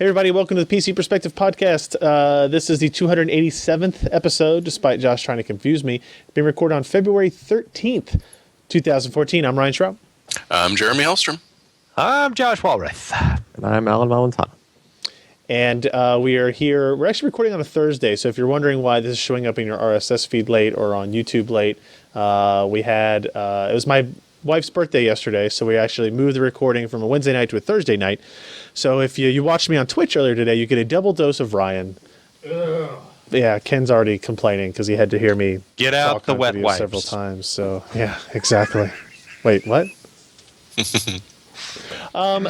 Hey everybody, welcome to the PC Perspective Podcast. This is the 287th episode, despite Josh trying to confuse me. It's being recorded on February 13th, 2014. I'm Ryan Schraub. I'm Jeremy Hellstrom. I'm Josh Walrath. And I'm Allyn Valentine. And we are here. We're actually recording on a Thursday, so if you're wondering why this is showing up in your RSS feed late or on YouTube late, it was my wife's birthday yesterday, so we actually moved the recording from a Wednesday night to a Thursday night. So if you watched me on Twitch earlier today, you get a double dose of Ryan. Ugh. Yeah, Ken's already complaining because he had to hear me get out the wet wipes several times. So yeah, exactly. Wait, what?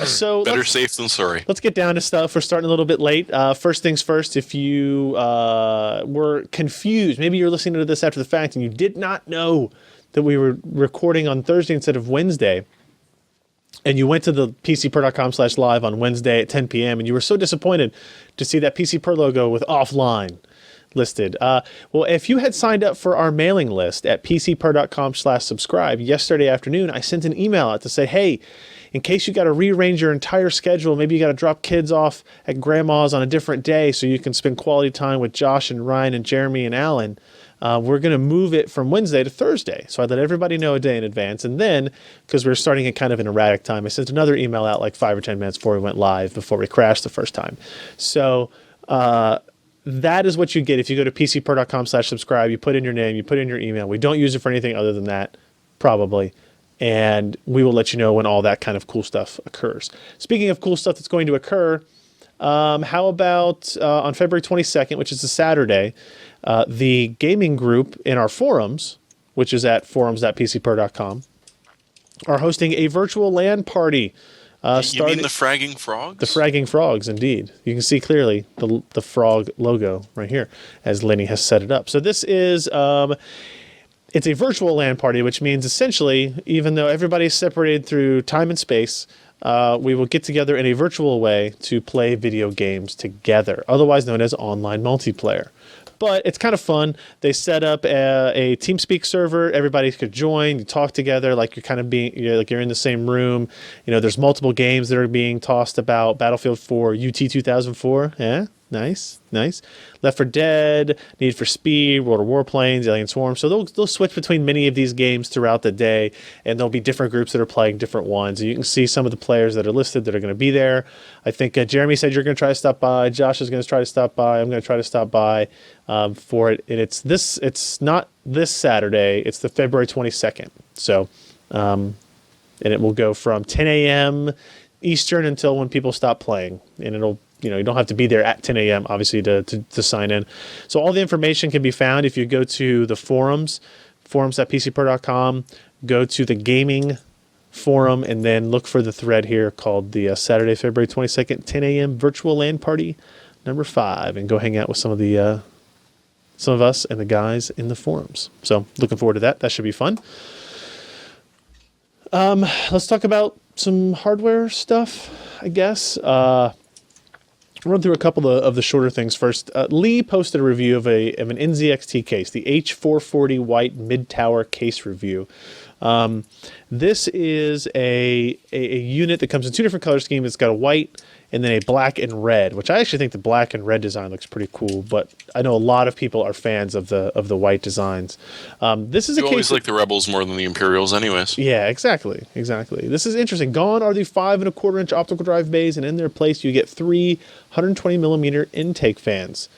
So better safe than sorry. Let's get down to stuff. We're starting a little bit late. First things first, if you were confused, maybe you're listening to this after the fact and you did not know that we were recording on Thursday instead of Wednesday, and you went to the PCPer.com/live on Wednesday at 10 p.m. and you were so disappointed to see that PCPer logo with offline listed. Well, if you had signed up for our mailing list at PCPer.com/subscribe yesterday afternoon, I sent an email out to say, hey, in case you got to rearrange your entire schedule, maybe you got to drop kids off at grandma's on a different day so you can spend quality time with Josh and Ryan and Jeremy and Allyn. We're going to move it from Wednesday to Thursday. So I let everybody know a day in advance. And then, because we were starting at kind of an erratic time, I sent another email out like 5 or 10 minutes before we went live, before we crashed the first time. So that is what you get if you go to PCPer.com/subscribe. You put in your name, you put in your email. We don't use it for anything other than that, probably. And we will let you know when all that kind of cool stuff occurs. Speaking of cool stuff that's going to occur, how about on February 22nd, which is a Saturday, the gaming group in our forums, which is at forums.pcper.com, are hosting a virtual LAN party. You mean the Fragging Frogs? The Fragging Frogs, indeed. You can see clearly the frog logo right here, as Lenny has set it up. So this is... it's a virtual LAN party, which means essentially, even though everybody's separated through time and space, we will get together in a virtual way to play video games together, otherwise known as online multiplayer. But it's kind of fun. They set up a TeamSpeak server. Everybody could join. You talk together like you're kind of you're in the same room. You know, there's multiple games that are being tossed about. Battlefield 4, UT 2004. Yeah, nice. Left 4 Dead, Need for Speed, World of Warplanes, Alien Swarm. So they'll switch between many of these games throughout the day, and there'll be different groups that are playing different ones. And you can see some of the players that are listed that are going to be there. I think Jeremy said you're going to try to stop by. Josh is going to try to stop by. I'm going to try to stop by for it. And it's not this Saturday. It's the February 22nd. So, and it will go from 10 a.m. Eastern until when people stop playing, and it'll. You know, you don't have to be there at 10 a.m., obviously, to sign in. So all the information can be found if you go to the forums at.pcper.com, go to the gaming forum, and then look for the thread here called the Saturday, February 22nd, 10 a.m. Virtual LAN Party number 5, and go hang out with some of us and the guys in the forums. So looking forward to that. That should be fun. Let's talk about some hardware stuff, I guess. Run through a couple of the shorter things first. Lee posted a review of an NZXT case, the H440 white mid-tower case review. This is a unit that comes in 2 different color schemes. It's got a white and then a black and red, which I actually think the black and red design looks pretty cool, but I know a lot of people are fans of the white designs. This is you always like the Rebels more than the Imperials anyways. Yeah, exactly. This is interesting. Gone are the 5 1/4-inch optical drive bays, and in their place you get 3 120mm intake fans.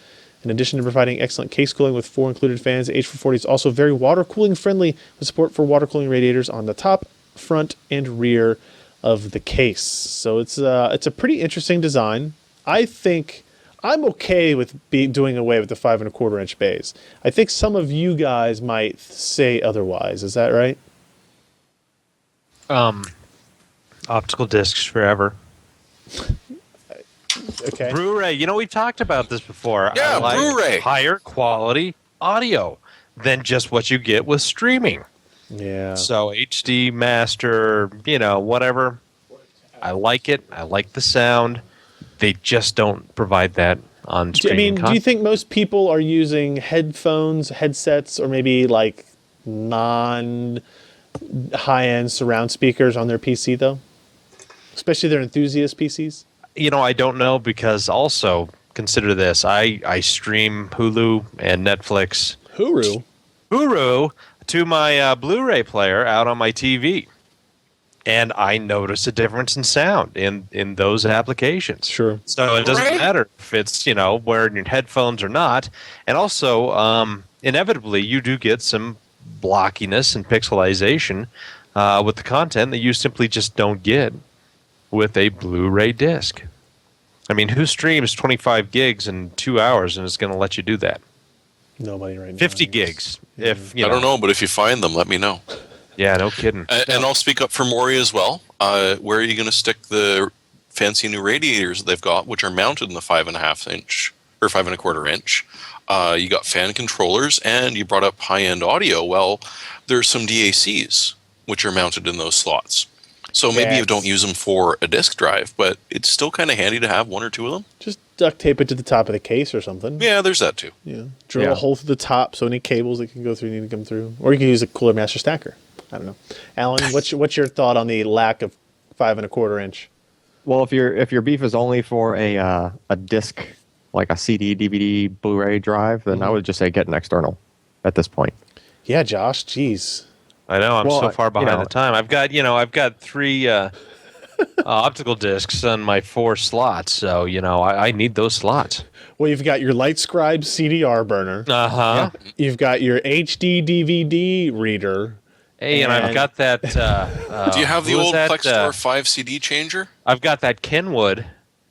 In addition to providing excellent case cooling with 4 included fans, the H440 is also very water cooling friendly with support for water cooling radiators on the top, front, and rear of the case. So it's a pretty interesting design. I think I'm okay with doing away with the 5 1/4-inch bays. I think some of you guys might say otherwise. Is that right? Optical discs forever. Okay. Blu-ray. You know, we talked about this before. Yeah, I like Blu-ray. Higher quality audio than just what you get with streaming. Yeah. So HD master, whatever. I like it. I like the sound. They just don't provide that on streaming. Do you think most people are using headphones, headsets, or maybe like non-high-end surround speakers on their PC though? Especially their enthusiast PCs? I don't know, because also consider this. I stream Hulu and Netflix Hulu to my Blu-ray player out on my TV. And I notice a difference in sound in those applications. Sure. So it doesn't matter if it's, wearing your headphones or not. And also, inevitably, you do get some blockiness and pixelization with the content that you simply just don't get with a Blu-ray disc. I mean, who streams 25 gigs in 2 hours and is going to let you do that? Nobody right now. 50 gigs. If I don't know, but if you find them, let me know. Yeah, no kidding. And I'll speak up for Maury as well. Where are you going to stick the fancy new radiators that they've got, which are mounted in the 5.5 inch or 5.25 inch? You got fan controllers, and you brought up high-end audio. Well, there's some DACs which are mounted in those slots. So maybe you don't use them for a disk drive, but it's still kind of handy to have one or two of them. Just duct tape it to the top of the case or something. Yeah, there's that too. Yeah, drill a hole through the top so any cables that can go through need to come through, or you can use a Cooler Master Stacker. I don't know, Allyn. What's your thought on the lack of 5.25 inch? Well, if your beef is only for a disc, like a CD, DVD, Blu-ray drive, then I would just say get an external at this point. Yeah, Josh. Jeez. I know I'm so far behind the time. I've got 3 optical discs on my 4 slots, so I need those slots. Well, you've got your LightScribe CDR burner. Yeah. You've got your HD DVD reader. Hey, and I've got that. Do you have the old Plextor 5 CD changer? I've got that Kenwood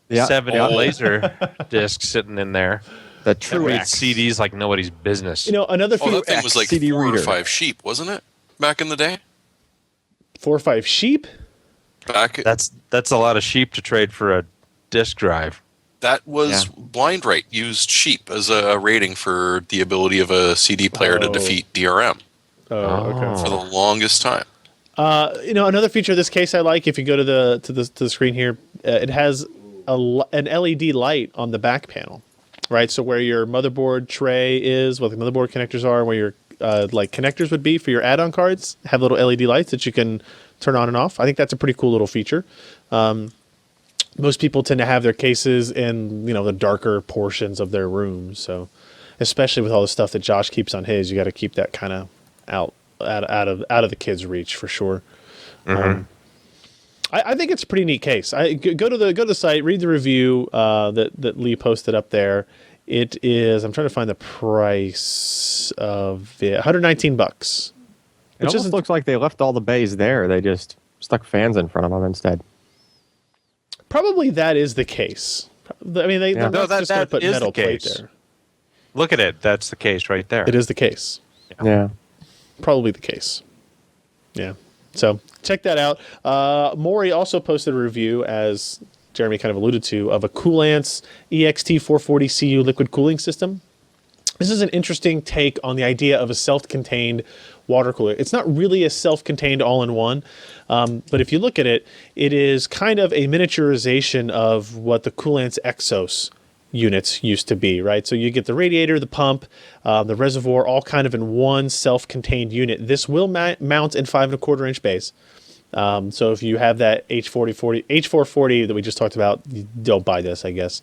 7-inch laser disc sitting in there. The True reads CDs like nobody's business. Another that thing was like CD 4 reader. or 5 sheep, wasn't it? Back in the day? 4 or 5 sheep? That's a lot of sheep to trade for a disk drive. That was BlindRate used sheep as a rating for the ability of a CD player to defeat DRM. Okay. For the longest time. Another feature of this case I like, if you go to the screen here, it has an LED light on the back panel, right? So where your motherboard tray is, what the motherboard connectors are, where your connectors would be for your add-on cards, have little LED lights that you can turn on and off. I think that's a pretty cool little feature. Most people tend to have their cases in the darker portions of their rooms, so especially with all the stuff that Josh keeps on his, you got to keep that kind of out of the kids' reach for sure. Mm-hmm. I think it's a pretty neat case. Go to the site, read the review that Lee posted up there. It is, I'm trying to find the price of it, $119. It almost looks like they left all the bays there. They just stuck fans in front of them instead. Probably that is the case. I mean, they're not just going to put metal plate there. Look at it. That's the case right there. It is the case. Yeah. Probably the case. Yeah. So check that out. Maury also posted a review, as Jeremy kind of alluded to, of a Koolance EXT440CU liquid cooling system. This is an interesting take on the idea of a self-contained water cooler. It's not really a self-contained all-in-one, but if you look at it, it is kind of a miniaturization of what the Koolance Exos units used to be, right? So you get the radiator, the pump, the reservoir, all kind of in one self-contained unit. This will mount in 5.25 inch bays. So if you have that H440 that we just talked about, don't buy this, I guess.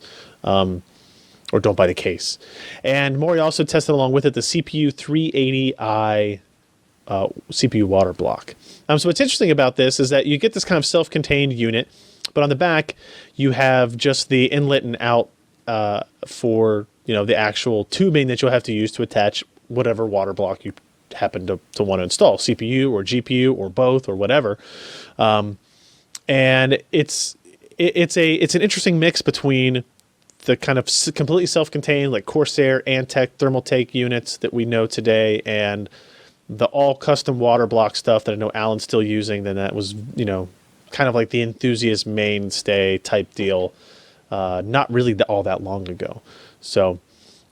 Or don't buy the case. And Maury also tested along with it the CPU 380i CPU water block. So what's interesting about this is that you get this kind of self-contained unit, but on the back you have just the inlet and out for the actual tubing that you'll have to use to attach whatever water block you happen to want to install, CPU or GPU or both or whatever. And it's an interesting mix between the kind of completely self-contained like Corsair, Antec, Thermaltake units that we know today, and the all custom water block stuff that I know Allyn's still using. Then that was kind of like the enthusiast mainstay type deal, not really all that long ago. So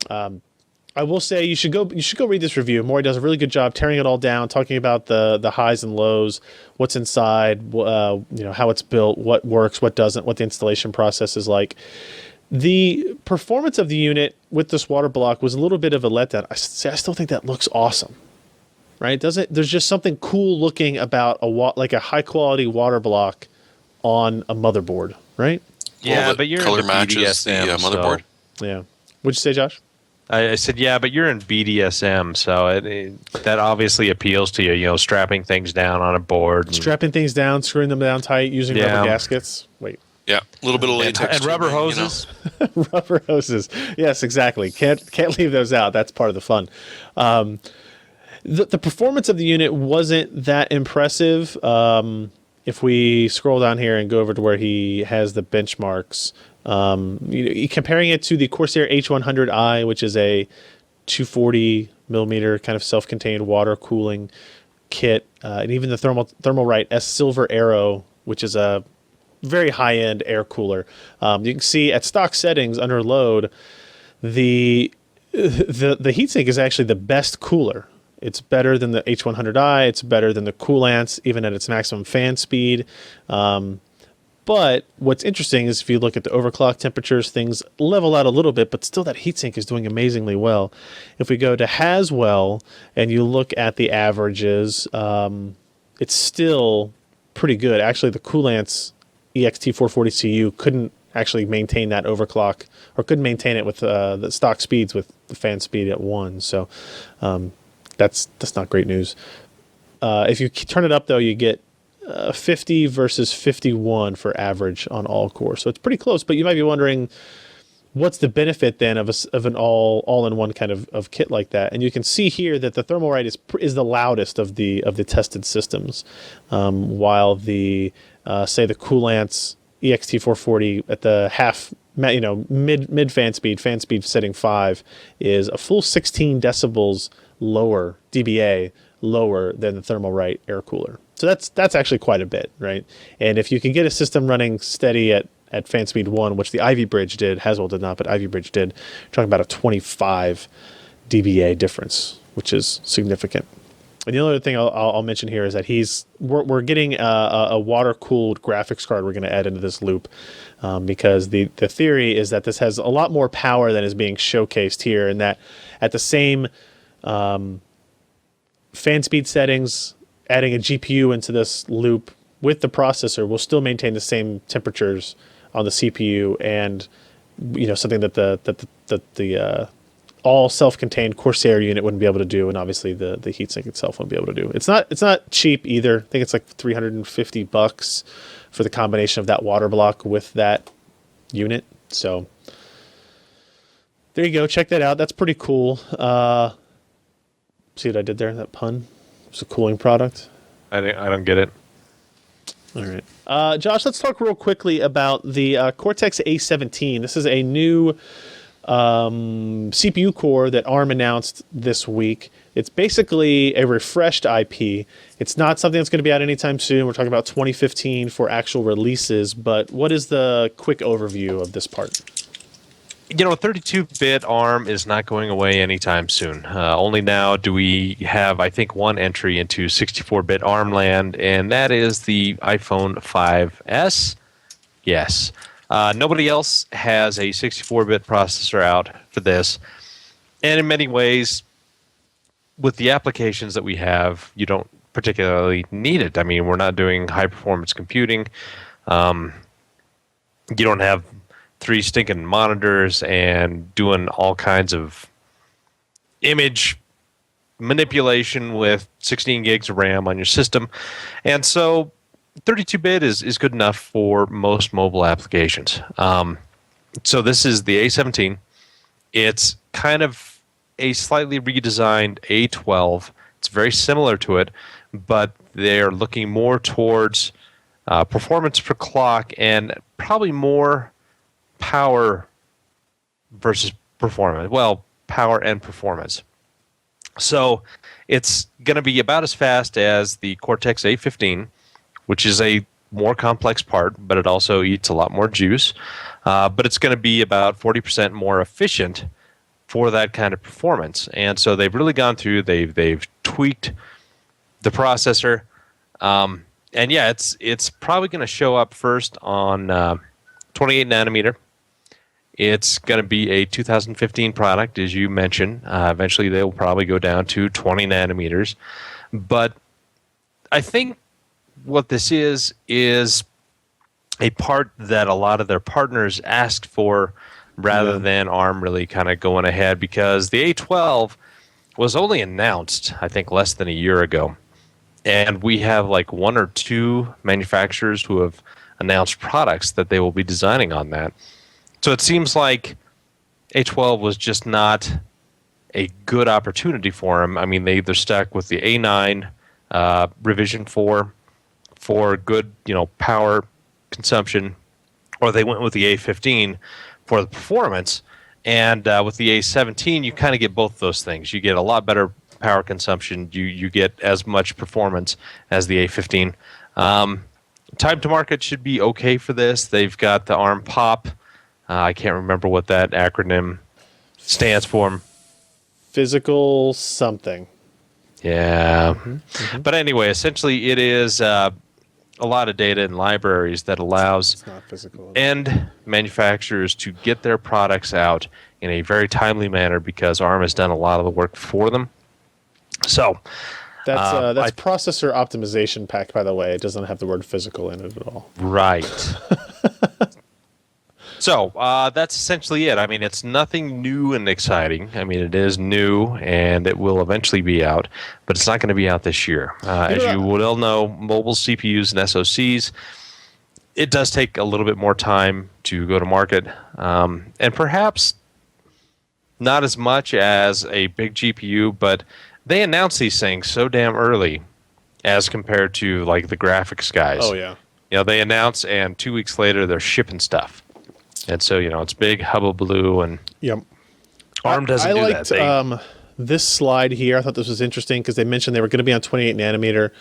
I will say you should go read this review. Maury does a really good job tearing it all down, talking about the highs and lows, what's inside, how it's built, what works, what doesn't, what the installation process is like. The performance of the unit with this water block was a little bit of a letdown. I still think that looks awesome, right? There's just something cool looking about a high quality water block on a motherboard, right? Yeah, that but you're color in the matches the BDSM, motherboard. Yeah. What'd you say, Josh? I said, yeah, but you're in BDSM, so that obviously appeals to you. You know, strapping things down on a board, Strapping things down, screwing them down tight, using Yeah. rubber gaskets. Wait, Yeah, a little bit of latex and rubber tubing, you know. hoses. rubber hoses. Yes, exactly. Can't leave those out. That's part of the fun. The performance of the unit wasn't that impressive. If we scroll down here and go over to where he has the benchmarks, comparing it to the Corsair H100i, which is a 240 millimeter kind of self-contained water cooling kit, and even the Thermalright S Silver Arrow, which is a very high-end air cooler. You can see at stock settings under load, the heatsink is actually the best cooler. It's better than the H100i. It's better than the Koolance, even at its maximum fan speed. But what's interesting is if you look at the overclock temperatures, things level out a little bit, but still that heatsink is doing amazingly well. If we go to Haswell and you look at the averages, it's still pretty good. Actually, the Koolance EXT440CU couldn't actually maintain that overclock, or couldn't maintain it with the stock speeds with the fan speed at 1. So that's not great news. If you turn it up, though, you get 50 versus 51 for average on all cores. So it's pretty close, but you might be wondering, what's the benefit then of an all-in-one kind of kit like that? And you can see here that the Thermalright is the loudest of the tested systems, while the say the Koolance EXT440 at the mid fan speed setting 5 is a full 16 decibels lower, dBA lower than the Thermalright air cooler. So that's actually quite a bit, right? And if you can get a system running steady at fan speed 1, which the Ivy Bridge did, Haswell did not, but Ivy Bridge did, you're talking about a 25 dBA difference, which is significant. And the other thing I'll mention here is that we're getting a water-cooled graphics card we're going to add into this loop, because the theory is that this has a lot more power than is being showcased here, and that at the same fan speed settings, adding a GPU into this loop with the processor will still maintain the same temperatures on the CPU, and something that the all self-contained Corsair unit wouldn't be able to do, and obviously the heatsink itself wouldn't be able to do. It's not cheap either. I think it's like $350 for the combination of that water block with that unit. So there you go. Check that out. That's pretty cool. See what I did there? That pun. It's a cooling product. I don't get it. All right. Josh, let's talk real quickly about the Cortex A17. This is a new CPU core that ARM announced this week. It's basically a refreshed IP. It's not something that's going to be out anytime soon. We're talking about 2015 for actual releases, but what is the quick overview of this part? 32-bit ARM is not going away anytime soon. Only now do we have, I think, one entry into 64-bit ARM land, and that is the iPhone 5S. Yes. Nobody else has a 64-bit processor out for this. And in many ways, with the applications that we have, you don't particularly need it. I mean, we're not doing high-performance computing. You don't have 3 stinking monitors and doing all kinds of image manipulation with 16 gigs of RAM on your system. And so 32-bit is good enough for most mobile applications. So this is the A17. It's kind of a slightly redesigned A12. It's very similar to it, but they're looking more towards performance per clock and probably more power versus performance. Well, power and performance. So it's going to be about as fast as the Cortex A15, which is a more complex part, but it also eats a lot more juice. But it's going to be about 40% more efficient for that kind of performance. And so they've really gone through, they've tweaked the processor. And yeah, it's probably going to show up first on 28 nanometer. It's going to be a 2015 product, as you mentioned. Eventually, they'll probably go down to 20 nanometers. But I think what this is a part that a lot of their partners asked for rather than ARM really kind of going ahead, because the A12 was only announced, I think, less than a year ago. And we have like one or two manufacturers who have announced products that they will be designing on that. So it seems like A12 was just not a good opportunity for them. I mean, they either stuck with the A9 revision 4 for good, power consumption, or they went with the A15 for the performance. And with the A17, you kind of get both those things. You get a lot better power consumption. You get as much performance as the A15. Time to market should be okay for this. They've got the ARM POP. I can't remember what that acronym stands for. Physical something. Yeah. But anyway, essentially it is a lot of data in libraries that allows It's not physical. end manufacturers to get their products out in a very timely manner because ARM has done a lot of the work for them. So That's processor optimization pack, by the way. It doesn't have the word physical in it at all. right. So that's essentially it. I mean, it's nothing new and exciting. I mean, it is new and it will eventually be out, but it's not going to be out this year. As you well know, mobile CPUs and SoCs, it does take a little bit more time to go to market, and perhaps not as much as a big GPU, but they announce these things so damn early as compared to like the graphics guys. Oh, yeah. They announce and 2 weeks later they're shipping stuff. And so, it's big hullabaloo, and Yep. ARM doesn't do that. I liked this slide here. I thought this was interesting because they mentioned they were going to be on 28 nanometer.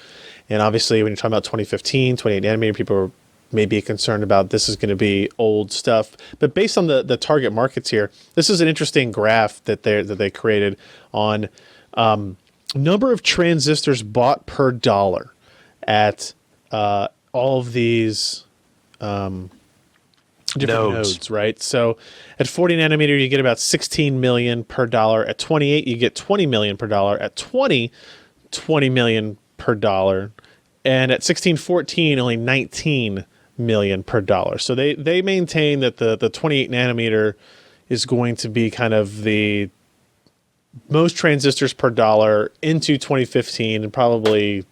And obviously, when you're talking about 2015, 28 nanometer, people are maybe concerned about this is going to be old stuff. But based on the target markets here, this is an interesting graph that they created on number of transistors bought per dollar at all of these different nodes, right? So at 40 nanometer, you get about 16 million per dollar. At 28, you get 20 million per dollar. At 20 million per dollar. And at 1614, only 19 million per dollar. So they maintain that the 28 nanometer is going to be kind of the most transistors per dollar into 2015, and probably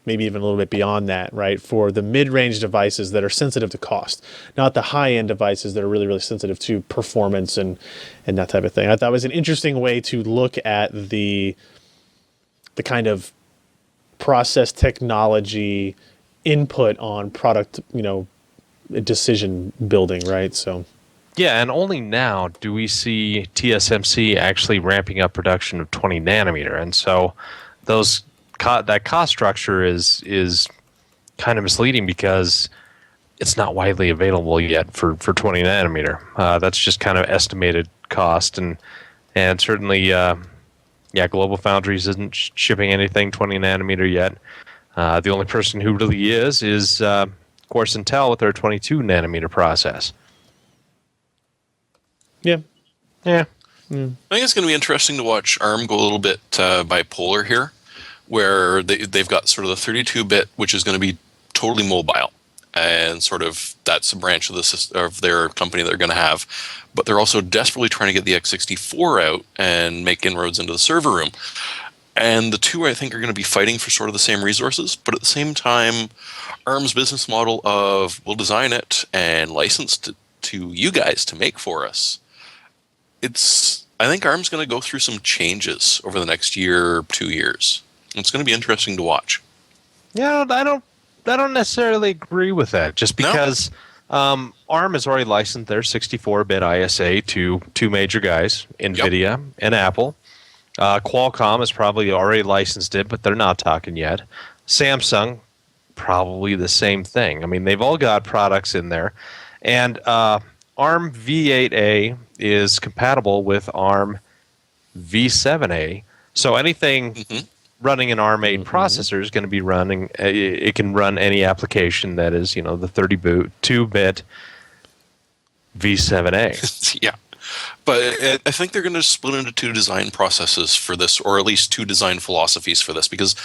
maybe even a little bit beyond that, right? For the mid-range devices that are sensitive to cost, not the high-end devices that are really, really sensitive to performance and that type of thing. I thought it was an interesting way to look at the kind of process technology input on product, decision building, right? So. Yeah, and only now do we see TSMC actually ramping up production of 20 nanometer. And so that cost structure is kind of misleading because it's not widely available yet for 20 nanometer. That's just kind of estimated cost, and certainly, Global Foundries isn't shipping anything 20 nanometer yet. The only person who really is of course, Intel with their 22 nanometer process. Yeah. Yeah. I think it's going to be interesting to watch ARM go a little bit bipolar here, where they've got sort of the 32-bit, which is going to be totally mobile, and sort of that's a branch of their company they're going to have. But they're also desperately trying to get the x64 out and make inroads into the server room. And the two, I think, are going to be fighting for sort of the same resources. But at the same time, ARM's business model of we'll design it and license to you guys to make for us, I think ARM's going to go through some changes over the next year, 2 years. It's going to be interesting to watch. Yeah, I don't necessarily agree with that. Just because ARM has already licensed their 64-bit ISA to two major guys, NVIDIA and Apple. Qualcomm has probably already licensed it, but they're not talking yet. Samsung, probably the same thing. I mean, they've all got products in there. And ARM v8A is compatible with ARM v7A. So anything running an ARM8 processor is going to be running, it can run any application that is, the 32-bit v7A. Yeah. But I think they're going to split into two design processes for this, or at least two design philosophies for this, because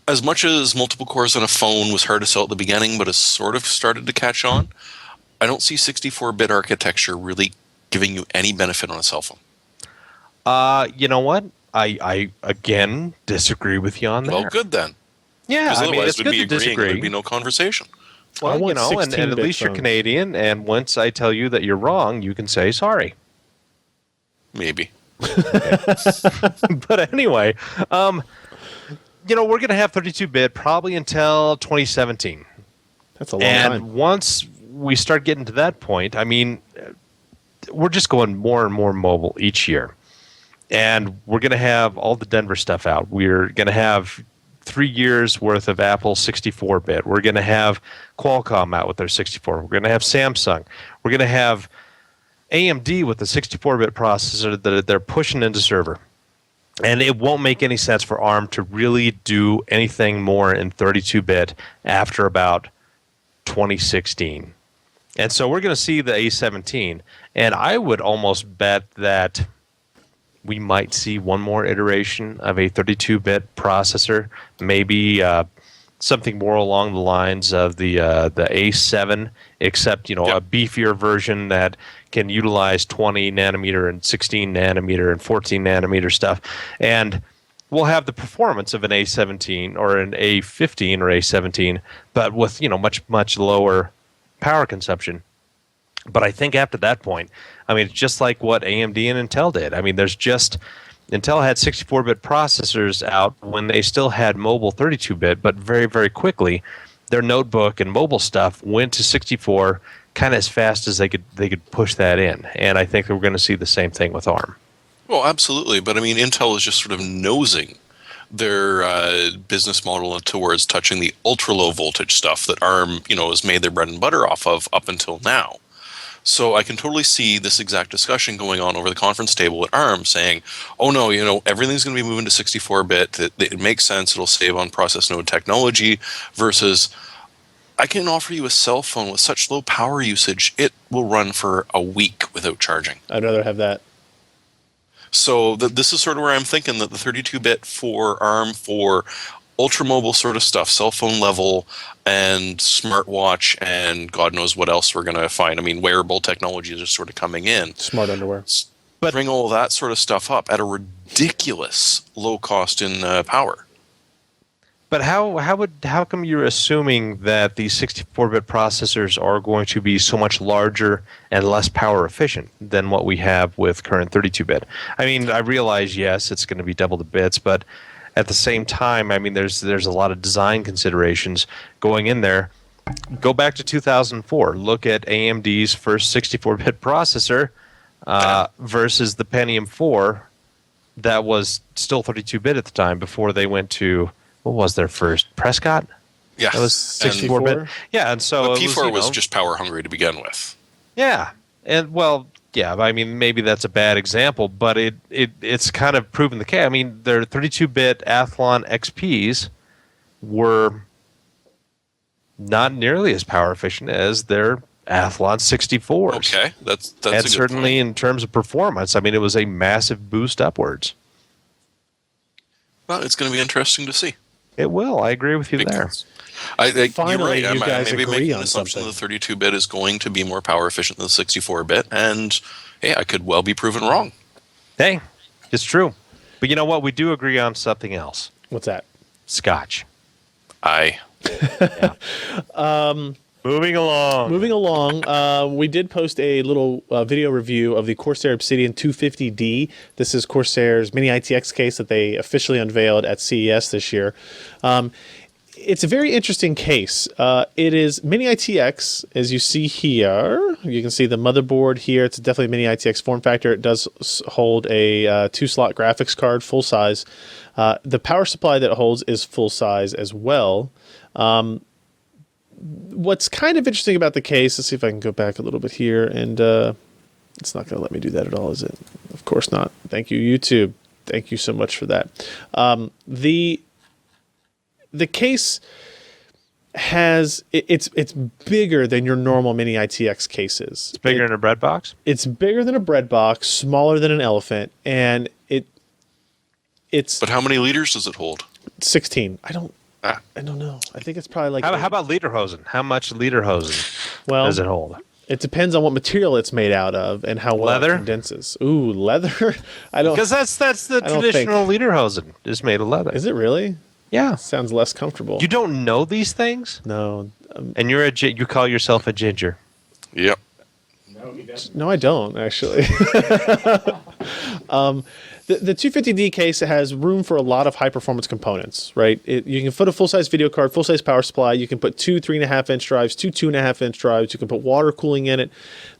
as much as multiple cores on a phone was hard to sell at the beginning, but has sort of started to catch on, I don't see 64-bit architecture really giving you any benefit on a cell phone. You know what? I again disagree with you on that. Well, good then. Yeah, Because I mean, otherwise it's we'd good be to agreeing and disagree. there'd be no conversation. Well, I want you know, and at 16-bit least you're phones. Canadian, and once I tell you that you're wrong, you can say sorry. Maybe. But anyway, you know, we're going to have 32-bit probably until 2017. That's a long And time. once we start getting to that point, I mean, we're just going more and more mobile each year. And we're going to have all the Denver stuff out. We're going to have 3 years worth of Apple 64-bit. We're going to have Qualcomm out with their 64. We're going to have Samsung. We're going to have AMD with the 64-bit processor that they're pushing into server. And it won't make any sense for ARM to really do anything more in 32-bit after about 2016. And so we're going to see the A17. And I would almost bet that we might see one more iteration of a 32-bit processor, maybe something more along the lines of the A7, except, you know, Yep. a beefier version that can utilize 20 nanometer and 16 nanometer and 14 nanometer stuff. And we'll have the performance of an A17 or an A15 or A17, but with, you know, much, much lower power consumption. But I think after that point, I mean, it's just like what AMD and Intel did. I mean, Intel had 64-bit processors out when they still had mobile 32-bit, but very, very quickly, their notebook and mobile stuff went to 64 kind of as fast as they could push that in. And I think that we're going to see the same thing with ARM. Well, absolutely. But I mean, Intel is just sort of nosing their business model towards touching the ultra-low voltage stuff that ARM, you know, has made their bread and butter off of up until now. So I can totally see this exact discussion going on over the conference table at ARM saying, oh no, you know, everything's going to be moving to 64-bit. It makes sense. It'll save on process node technology versus I can offer you a cell phone with such low power usage, it will run for a week without charging. I'd rather have that. So this is sort of where I'm thinking that the 32-bit for ARM for ultra-mobile sort of stuff, cell phone level and smartwatch and God knows what else we're going to find. I mean, wearable technologies are sort of coming in. Smart underwear. But- bring all that sort of stuff up at a ridiculous low cost in power. But how come you're assuming that these 64-bit processors are going to be so much larger and less power efficient than what we have with current 32-bit? I mean, I realize, yes, it's going to be double the bits, but at the same time, I mean, there's a lot of design considerations going in there. Go back to 2004. Look at AMD's first 64-bit processor versus the Pentium 4 that was still 32-bit at the time before they went to, what was their first? Prescott? Yeah. That was 64-bit. Yeah, and so But it P4 was you know, just power hungry to begin with. Yeah, and well, yeah. I mean, maybe that's a bad example, but it's kind of proven the case. I mean, their 32-bit Athlon XPs were not nearly as power efficient as their Athlon 64s. Okay, that's and a good certainly point. in terms of performance, I mean, it was a massive boost upwards. Well, it's going to be interesting to see. It will. I agree with you there. You're Finally, right. you guys maybe agree making on an assumption something. that the 32-bit is going to be more power efficient than the 64-bit, and hey, I could well be proven wrong. Hey, it's true. But you know what? We do agree on something else. What's that? Scotch. I Moving along. Moving along, we did post a little video review of the Corsair Obsidian 250D. This is Corsair's mini ITX case that they officially unveiled at CES this year. It's a very interesting case. It is mini ITX, as you see here. You can see the motherboard here. It's definitely mini ITX form factor. It does hold a 2-slot graphics card, full size. The power supply that it holds is full size as well. What's kind of interesting about the case, let's see if I can go back a little bit here, and it's not going to let me do that at all, is it? Of course not. Thank you, YouTube. Thank you so much for that. The case has it's bigger than your normal mini ITX cases. It's bigger than a bread box? It's bigger than a bread box, smaller than an elephant, and it's But how many liters does it hold? 16. I don't know. I think it's probably like How about lederhosen? How much lederhosen well, does it hold? it depends on what material it's made out of and how well Leather? it condenses. Ooh, leather? I don't. Because that's the I don't traditional lederhosen is made of leather. Is it really? Yeah. Sounds less comfortable. You don't know these things, No. and you call yourself a ginger. Yep. No, I don't actually. The 250D case has room for a lot of high performance components, right? You can put a full size video card, full size power supply. You can put two 3.5 inch drives, two 2.5 inch drives. You can put water cooling in it.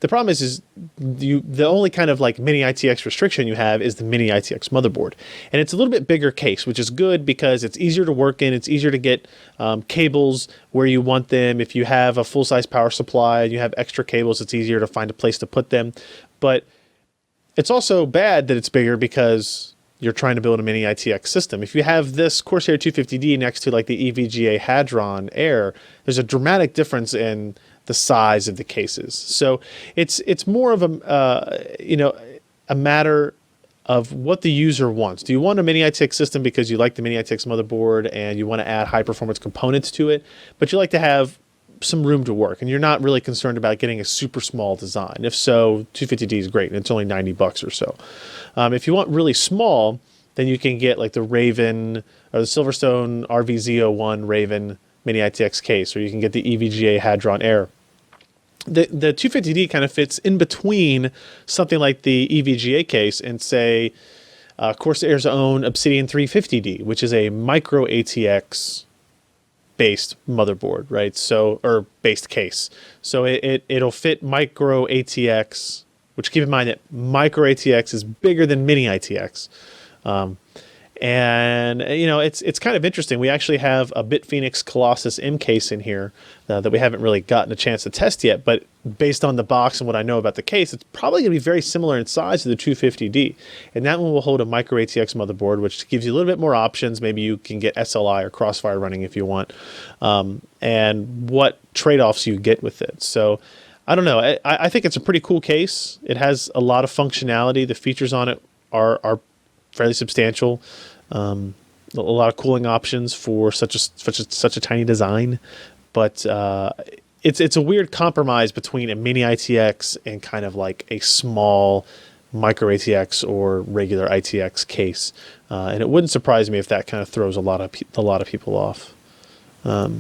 The problem is the only kind of like mini ITX restriction you have is the mini ITX motherboard, and it's a little bit bigger case, which is good because it's easier to work in. It's easier to get cables where you want them. If you have a full size power supply and you have extra cables, it's easier to find a place to put them, but it's also bad that it's bigger because you're trying to build a mini ITX system. If you have this Corsair 250D next to like the EVGA Hadron Air, there's a dramatic difference in the size of the cases. So it's more of a matter of what the user wants. Do you want a mini ITX system because you like the mini ITX motherboard and you want to add high performance components to it, but you like to have some room to work and you're not really concerned about getting a super small design? If so, 250D is great and it's only $90 or so. If you want really small, then you can get like the Raven or the Silverstone RVZ01 Raven mini ITX case, or you can get the EVGA Hadron Air. The 250D kind of fits in between something like the EVGA case and say Corsair's own Obsidian 350D, which is a micro ATX based motherboard, right? So, or based case. So it'll fit micro ATX, which keep in mind that micro ATX is bigger than mini ITX. And it's kind of interesting. We actually have a BitPhoenix Colossus M case in here that we haven't really gotten a chance to test yet, but based on the box and what I know about the case, it's probably going to be very similar in size to the 250D. And that one will hold a micro ATX motherboard, which gives you a little bit more options. Maybe you can get SLI or Crossfire running if you want, and what trade-offs you get with it. So I don't know. I think it's a pretty cool case. It has a lot of functionality. The features on it are fairly substantial. A lot of cooling options for such a tiny design, but it's a weird compromise between a mini ITX and kind of like a small micro ATX or regular ITX case, and it wouldn't surprise me if that kind of throws a lot of people off. But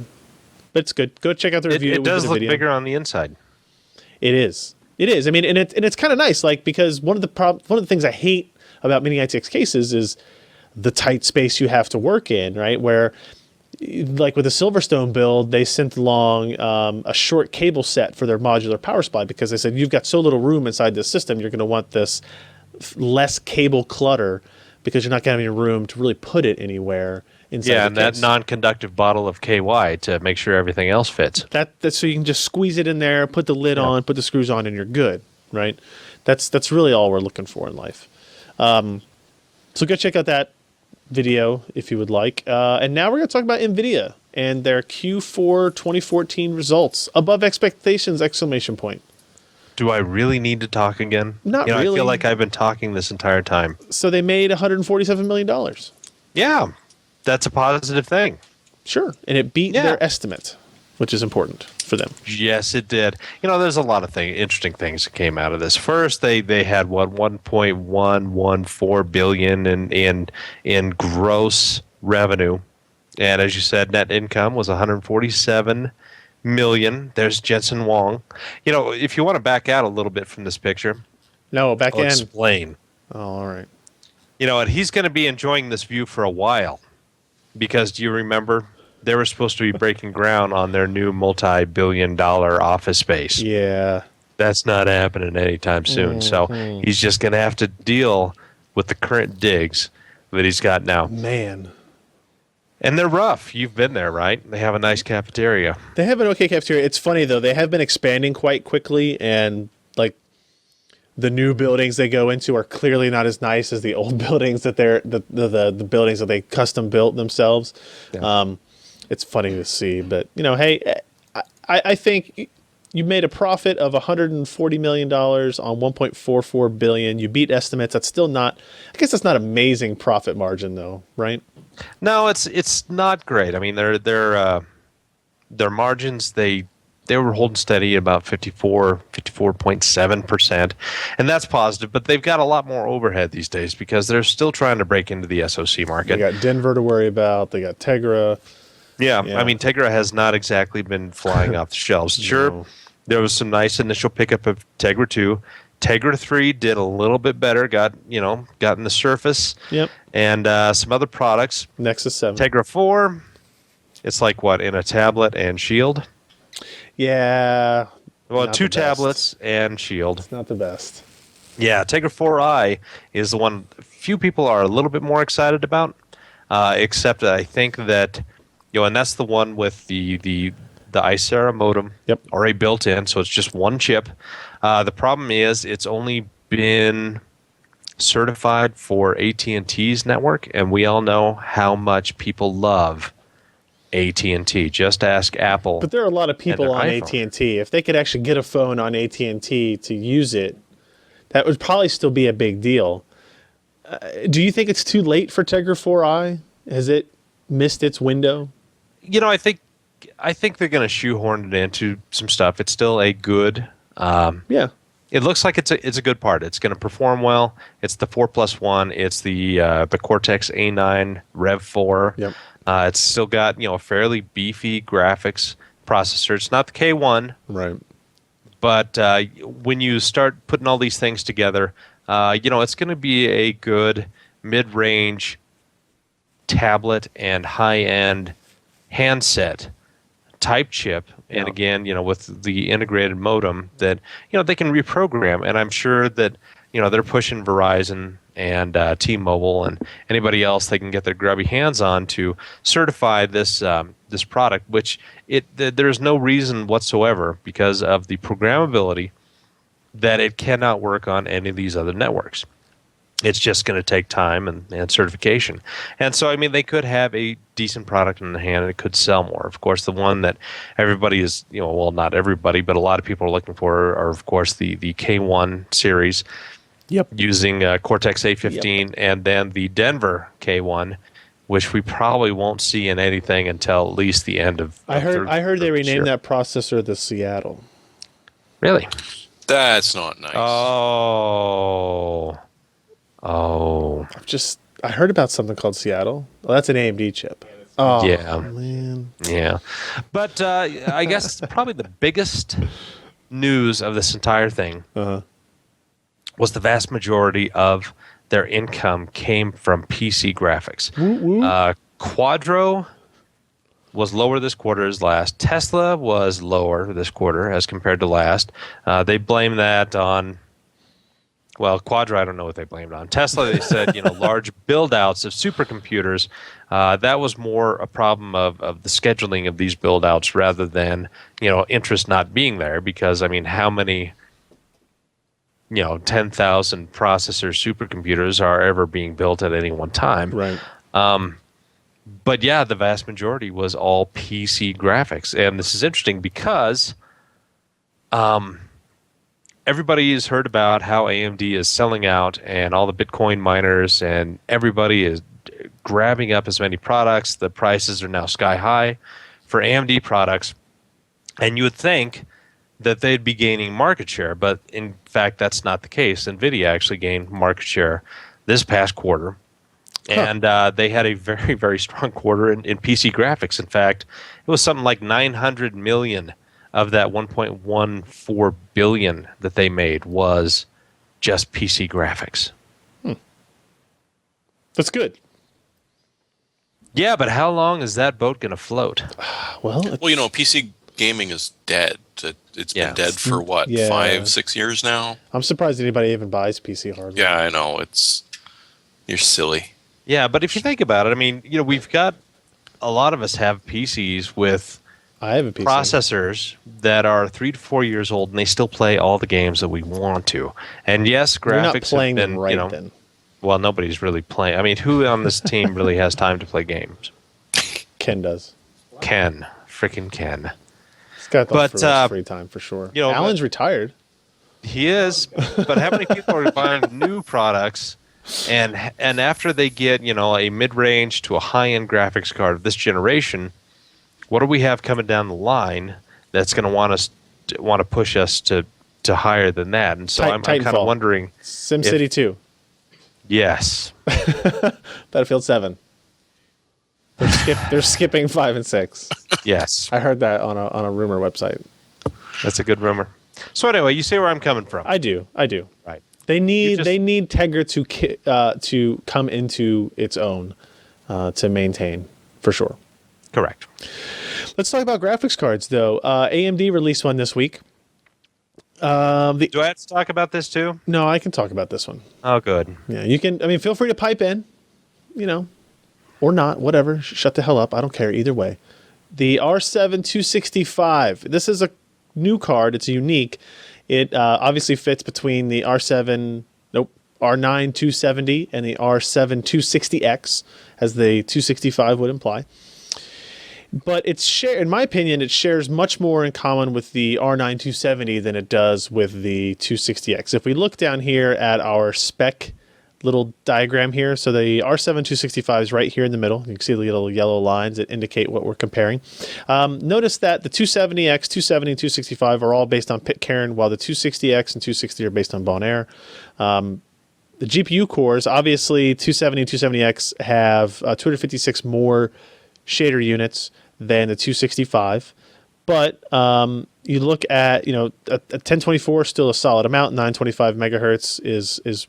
it's good. Go check out the review. It does look video. bigger on the inside. It is. I mean, and it's kind of nice, like, because one of the things I hate about mini ITX cases is the tight space you have to work in, right? Where, like with the Silverstone build, they sent along a short cable set for their modular power supply because they said, you've got so little room inside this system, you're going to want this less cable clutter because you're not going to have any room to really put it anywhere inside Yeah, the and case. that non-conductive bottle of KY to make sure everything else fits. That's so you can just squeeze it in there, put the lid on, put the screws on, and you're good, right? That's really all we're looking for in life. So go check out that video if you would like. And now we're going to talk about NVIDIA and their Q4 2014 results. Above expectations, exclamation point. Do I really need to talk again? Not I really. feel like I've been talking this entire time. So they made $147 million. Yeah, that's a positive thing. Sure. And it beat their estimate, which is important for them. Yes, it did. There's a lot of interesting things that came out of this. First, they had 1.114 billion in gross revenue, and as you said, net income was 147 million. There's Jensen Huang. If you want to back out a little bit from this picture, No, back I'll in. explain. Oh, all right. And he's going to be enjoying this view for a while, because do you remember? They were supposed to be breaking ground on their new multi-billion-dollar office space. Yeah. That's not happening anytime soon. So he's just going to have to deal with the current digs that he's got now. Man. And they're rough. You've been there, right? They have a nice cafeteria. They have an okay cafeteria. It's funny, though. They have been expanding quite quickly, and like the new buildings they go into are clearly not as nice as the old buildings that the buildings that they custom built themselves. Yeah. It's funny to see, but hey, I think you made a profit of $140 million on $1.44 billion. You beat estimates. That's still not, I guess that's not amazing profit margin though, right? No, it's not great. I mean, their margins, they were holding steady at about 54.7%, and that's positive, but they've got a lot more overhead these days because they're still trying to break into the SoC market. They got Denver to worry about. They got Tegra. Yeah, Yeah. I mean, Tegra has not exactly been flying off the shelves. Sure, No. there was some nice initial pickup of Tegra 2. Tegra 3 did a little bit better, got in the Surface. Yep. And some other products. Nexus 7. Tegra 4, it's like what, in a tablet and Shield? Yeah. Well, Not 2 the best. tablets and Shield. It's not the best. Yeah, Tegra 4i is the one few people are a little bit more excited about, except I think that, and that's the one with the Icera modem already built in, so it's just one chip. The problem is it's only been certified for AT&T's network, and we all know how much people love AT&T. Just ask Apple. But there are a lot of people on and their iPhone. AT&T. If they could actually get a phone on AT&T to use it, that would probably still be a big deal. Do you think it's too late for Tegra 4i? Has it missed its window? I think they're going to shoehorn it into some stuff. It's still a good. Yeah. It looks like it's a good part. It's going to perform well. It's the 4+1. It's the Cortex A9 Rev 4. Yep. It's still got a fairly beefy graphics processor. It's not the K1, Right. but when you start putting all these things together, it's going to be a good mid-range tablet and high-end handset type chip. And again, with the integrated modem that, they can reprogram. And I'm sure that, they're pushing Verizon and T-Mobile and anybody else they can get their grubby hands on to certify this this product, which there's no reason whatsoever because of the programmability that it cannot work on any of these other networks. It's just going to take time and certification. And so, I mean, they could have a decent product in the hand and it could sell more. Of course, the one that everybody is, well, not everybody, but a lot of people are looking for are, of course, the K1 series. Yep. Using Cortex A15 and then the Denver K1, which we probably won't see in anything until at least the end of I heard they renamed year. that processor the Seattle. Really? That's not nice. Oh. I heard about something called Seattle. Well, that's an AMD chip. Oh, Yeah. man. Yeah. But I guess probably the biggest news of this entire thing was the vast majority of their income came from PC graphics. Quadro was lower this quarter as last. Tesla was lower this quarter as compared to last. They blame that on, well, Quadro, I don't know what they blamed on. Tesla, they said, large build-outs of supercomputers. That was more a problem of the scheduling of these build-outs rather than, interest not being there because, I mean, how many 10,000 processor supercomputers are ever being built at any one time. Right. But yeah, the vast majority was all PC graphics. And this is interesting because everybody has heard about how AMD is selling out and all the Bitcoin miners and everybody is grabbing up as many products. The prices are now sky high for AMD products. And you would think that they'd be gaining market share, but in fact, that's not the case. NVIDIA actually gained market share this past quarter, and they had a very, very strong quarter in PC graphics. In fact, it was something like 900 million of that 1.14 billion that they made was just PC graphics. That's good. Yeah, but how long is that boat going to float? Well, PC gaming is dead. It's been dead for what, Yeah. 5-6 years now? I'm surprised anybody even buys PC hardware. Yeah, I know. You're silly. Yeah, but if you think about it, I mean, we've got a lot of us have PCs with I have a PC. processors that are 3 to 4 years old, and they still play all the games that we want to. And yes, graphics You're not playing have been, them right then. Well, nobody's really playing. I mean, who on this team really has time to play games? Ken does. Ken. Freaking Ken. It's got But, for his free time for sure. you know, Alan's retired. He is, but how many people are buying new products, and after they get a mid-range to a high-end graphics card of this generation, what do we have coming down the line that's going to want to push us to higher than that? And so I'm kind of wondering. SimCity 2. Yes. Battlefield 7. They're skipping 5 and 6. Yes. I heard that on a rumor website. That's a good rumor. So anyway, you see where I'm coming from. I do. Right. They need Tegra to come into its own to maintain for sure. Correct. Let's talk about graphics cards though. AMD released one this week. Do I have to talk about this too? No, I can talk about this one. Oh, good. Yeah, you can. I mean, feel free to pipe in, or not. Whatever. Shut the hell up. I don't care either way. The R7 265. This is a new card. It's unique. It obviously fits between the R9 270 and the R7 260X, as the 265 would imply. But in my opinion, it shares much more in common with the R9 270 than it does with the 260X. If we look down here at our spec little diagram here, so the R7 265 is right here in the middle. You can see the little yellow lines that indicate what we're comparing. Notice that the 270X, 270, and 265 are all based on Pitcairn, while the 260X and 260 are based on Bon Air. The GPU cores, obviously 270 and 270X have 256 more shader units than the 265, but you look at a 1024 is still a solid amount. 925 megahertz is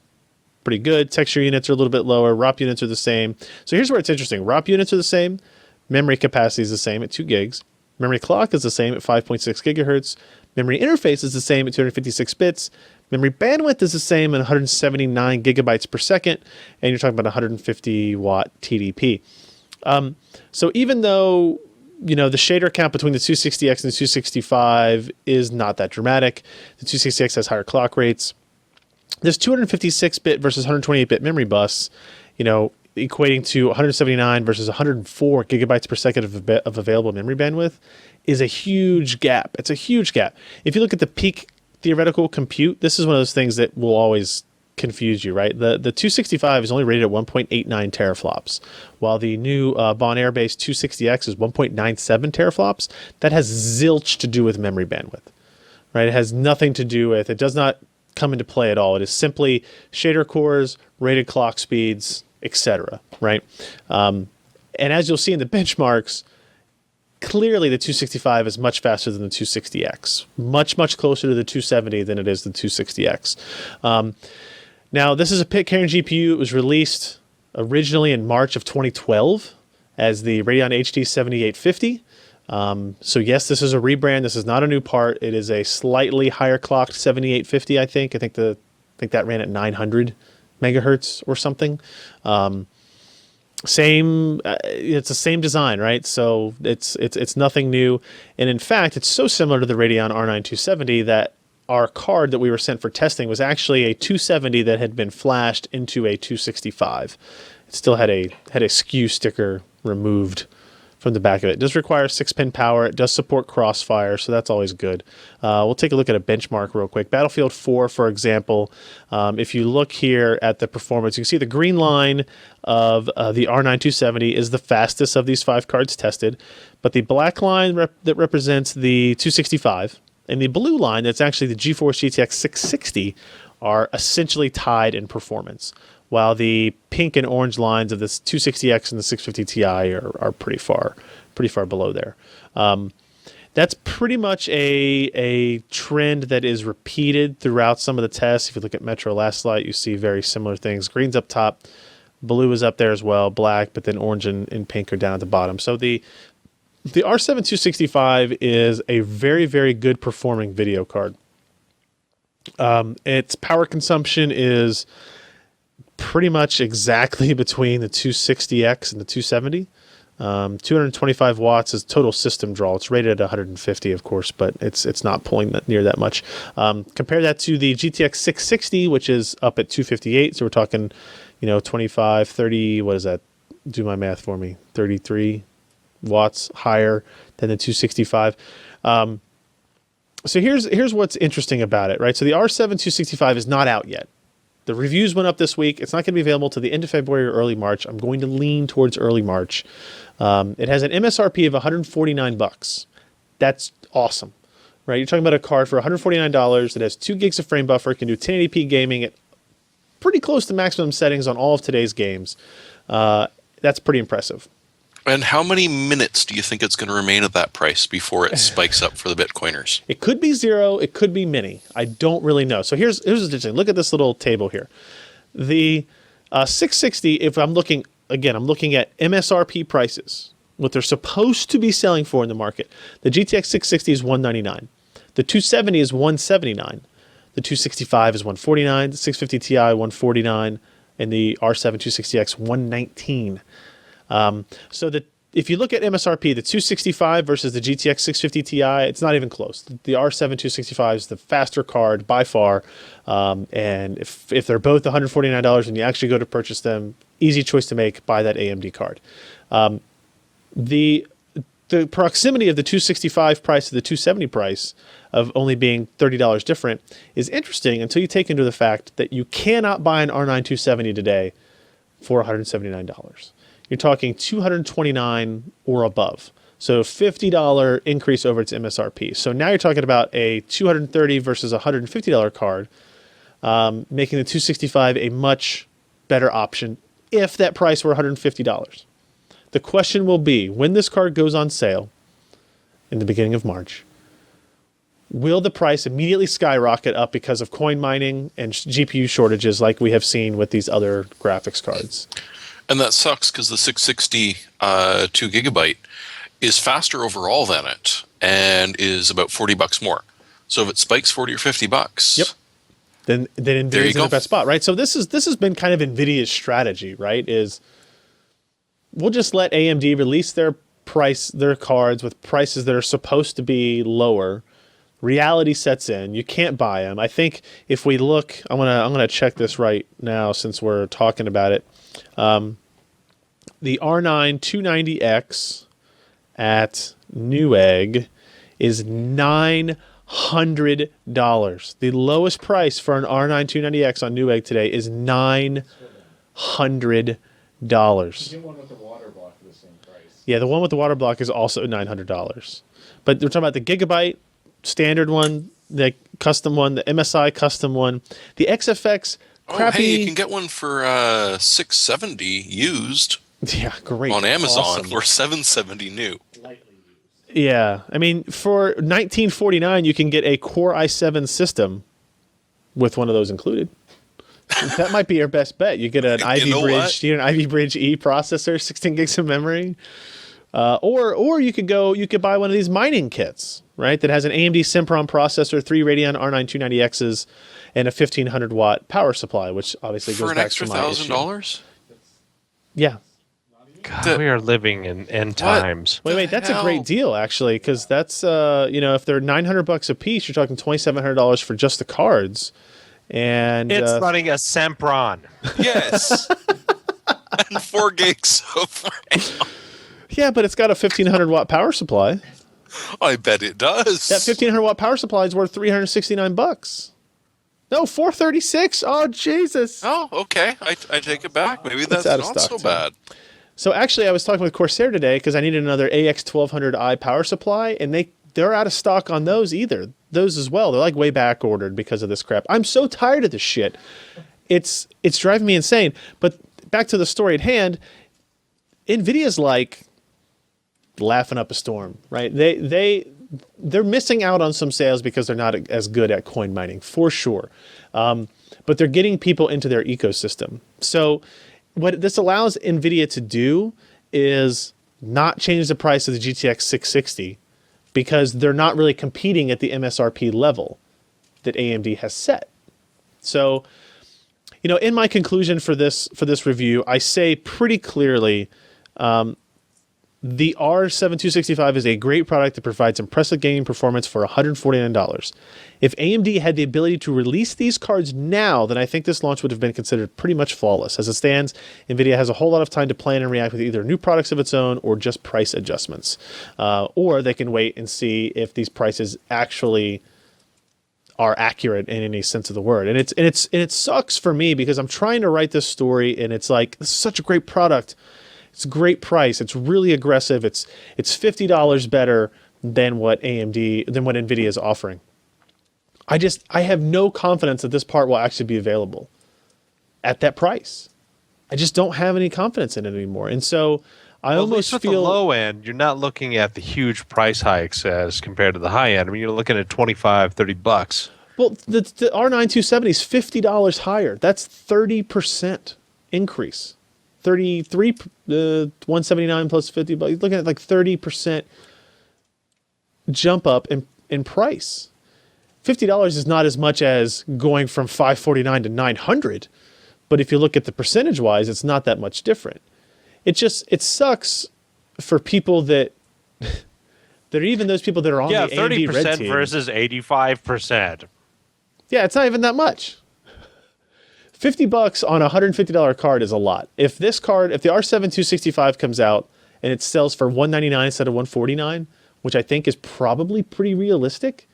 pretty good. Texture units are a little bit lower. ROP units are the same. So here's where it's interesting. ROP units are the same. Memory capacity is the same at 2 gigs. Memory clock is the same at 5.6 gigahertz. Memory interface is the same at 256 bits. Memory bandwidth is the same at 179 gigabytes per second, and you're talking about 150 watt TDP. So even though the shader count between the 260X and the 265 is not that dramatic, the 260X has higher clock rates. This 256-bit versus 128-bit memory bus, equating to 179 versus 104 gigabytes per second of available memory bandwidth, is a huge gap. It's a huge gap. If you look at the peak theoretical compute, this is one of those things that will always confuse you, right? The 265 is only rated at 1.89 teraflops, while the new Bon Air based 260X is 1.97 teraflops. That has zilch to do with memory bandwidth, right? It has nothing to do with, it does not come into play at all. It is simply shader cores, rated clock speeds, etc., right? And as you'll see in the benchmarks, clearly the 265 is much faster than the 260X, much closer to the 270 than it is the 260X. Now, this is a Pitcairn GPU. It was released originally in March of 2012 as the Radeon HD 7850. So yes, this is a rebrand. This is not a new part. It is a slightly higher clocked 7850, I think. I think that ran at 900 megahertz or something. It's the same design, right? So it's nothing new. And in fact, it's so similar to the Radeon R9 270 that our card that we were sent for testing was actually a 270 that had been flashed into a 265. It still had a skew sticker removed from the back of it. It does require 6-pin power. It does support Crossfire, so that's always good. We'll take a look at a benchmark real quick. Battlefield 4, for example, if you look here at the performance, you can see the green line of the R9 270 is the fastest of these 5 cards tested, but the black line that represents the 265 and the blue line, that's actually the GeForce GTX 660, are essentially tied in performance, while the pink and orange lines of this 260X and the 650 Ti are pretty far below there. That's pretty much a trend that is repeated throughout some of the tests. If you look at Metro last light, you see very similar things. Green's up top, blue is up there as well, black, but then orange and pink are down at the bottom. So the R7 265 is a very, very good performing video card. Its power consumption is pretty much exactly between the 260X and the 270. 225 watts is total system draw. It's rated at 150, of course, but it's not pulling near that much. Compare that to the GTX 660, which is up at 258. So we're talking, 25, 30, what is that? Do my math for me. 33 watts higher than the 265. So here's what's interesting about it, right? So the R7 265 is not out yet. The reviews went up this week. It's not going to be available till the end of February or early March. I'm going to lean towards early March. It has an MSRP of $149. That's awesome, right? You're talking about a card for $149. It has 2 gigs of frame buffer. It can do 1080p gaming at pretty close to maximum settings on all of today's games. That's pretty impressive. And how many minutes do you think it's going to remain at that price before it spikes up for the Bitcoiners? It could be 0. It could be many. I don't really know. So here's what's interesting. Look at this little table here. The 660, if I'm looking, again, I'm looking at MSRP prices, what they're supposed to be selling for in the market. The GTX 660 is $199. The 270 is $179. The 265 is $149. The 650 Ti $149, and the R7 260X $119. So if you look at MSRP, the 265 versus the GTX 650 Ti, it's not even close. The R7 265 is the faster card by far. And if they're both $149 and you actually go to purchase them, easy choice to make, buy that AMD card. The proximity of the 265 price to the 270 price of only being $30 different is interesting until you take into the fact that you cannot buy an R9 270 today for $179. You're talking $229 or above. So $50 increase over its MSRP. So now you're talking about a $230 versus $150 card, making the 265 a much better option if that price were $150. The question will be, when this card goes on sale in the beginning of March, will the price immediately skyrocket up because of coin mining and GPU shortages like we have seen with these other graphics cards? And that sucks because the 660 2 gigabyte is faster overall than it and is about $40 more. So if it spikes $40 or $50, yep, then NVIDIA's in the best spot, right? So this has been kind of NVIDIA's strategy, right? Is we'll just let AMD release their cards with prices that are supposed to be lower. Reality sets in. You can't buy them. I think if we look, I'm gonna check this right now since we're talking about it. The R9 290X at Newegg is $900. The lowest price for an R9 290X on Newegg today is $900. You get one with the water block for the same price. Yeah, the one with the water block is also $900. But we're talking about the Gigabyte standard one, the custom one, the MSI custom one, the XFX crappy. Oh, hey, you can get one for $670 used. Yeah, great. On Amazon Awesome. or $770 new. Yeah, I mean, for $1949, you can get a Core i7 system with one of those included. That might be your best bet. You get an Ivy Bridge, Ivy Bridge E processor, 16 gigs of memory, or you could buy one of these mining kits, right? That has an AMD Sempron processor, 3 Radeon R9 290Xs, and a 1500 watt power supply, which obviously goes back to my issue. For an extra $1,000? Yeah. God, we are living in end times. Wait, that's a great deal actually, because that's if they're $900 a piece, you're talking $2,700 for just the cards, and It's running a Sempron. Yes. And 4 gigs of RAM. Yeah, but it's got a 1500 watt power supply. I bet it does. That 1500 watt power supply is worth $369. No, $436. Oh Jesus. Oh, okay. I take it back. Maybe that's out of not stock, so too. bad. So actually, I was talking with Corsair today because I needed another AX1200i power supply, and they're out of stock on those either. Those as well. They're like way back ordered because of this crap. I'm so tired of this shit. It's driving me insane. But back to the story at hand, NVIDIA's like laughing up a storm, right? They're missing out on some sales because they're not as good at coin mining, for sure. But they're getting people into their ecosystem. So what this allows NVIDIA to do is not change the price of the GTX 660 because they're not really competing at the MSRP level that AMD has set. So, in my conclusion for this review, I say pretty clearly, the R7 265 is a great product that provides impressive gaming performance for $149. If AMD had the ability to release these cards now, then I think this launch would have been considered pretty much flawless. As it stands, NVIDIA has a whole lot of time to plan and react with either new products of its own or just price adjustments. Or they can wait and see if these prices actually are accurate in any sense of the word. And it sucks for me because I'm trying to write this story and it's like, this is such a great product. It's a great price. It's really aggressive. It's $50 better than what NVIDIA is offering. I have no confidence that this part will actually be available at that price. I just don't have any confidence in it anymore. And so I almost at feel the low end, you're not looking at the huge price hikes as compared to the high end. I mean, you're looking at $25-$30. well, the R9 270 is $50 higher. That's 30% increase. 33 179 plus 50, but you're looking at like 30% jump up in price. $50 is not as much as going from $549 to $900, but if you look at the percentage wise, it's not that much different. It sucks for people that are even those people that are on the AMD Red 30% team. versus 85%. Yeah, it's not even that much. $50 on a $150 card is a lot. If the R7 265 comes out and it sells for $199 instead of $149, which I think is probably pretty realistic,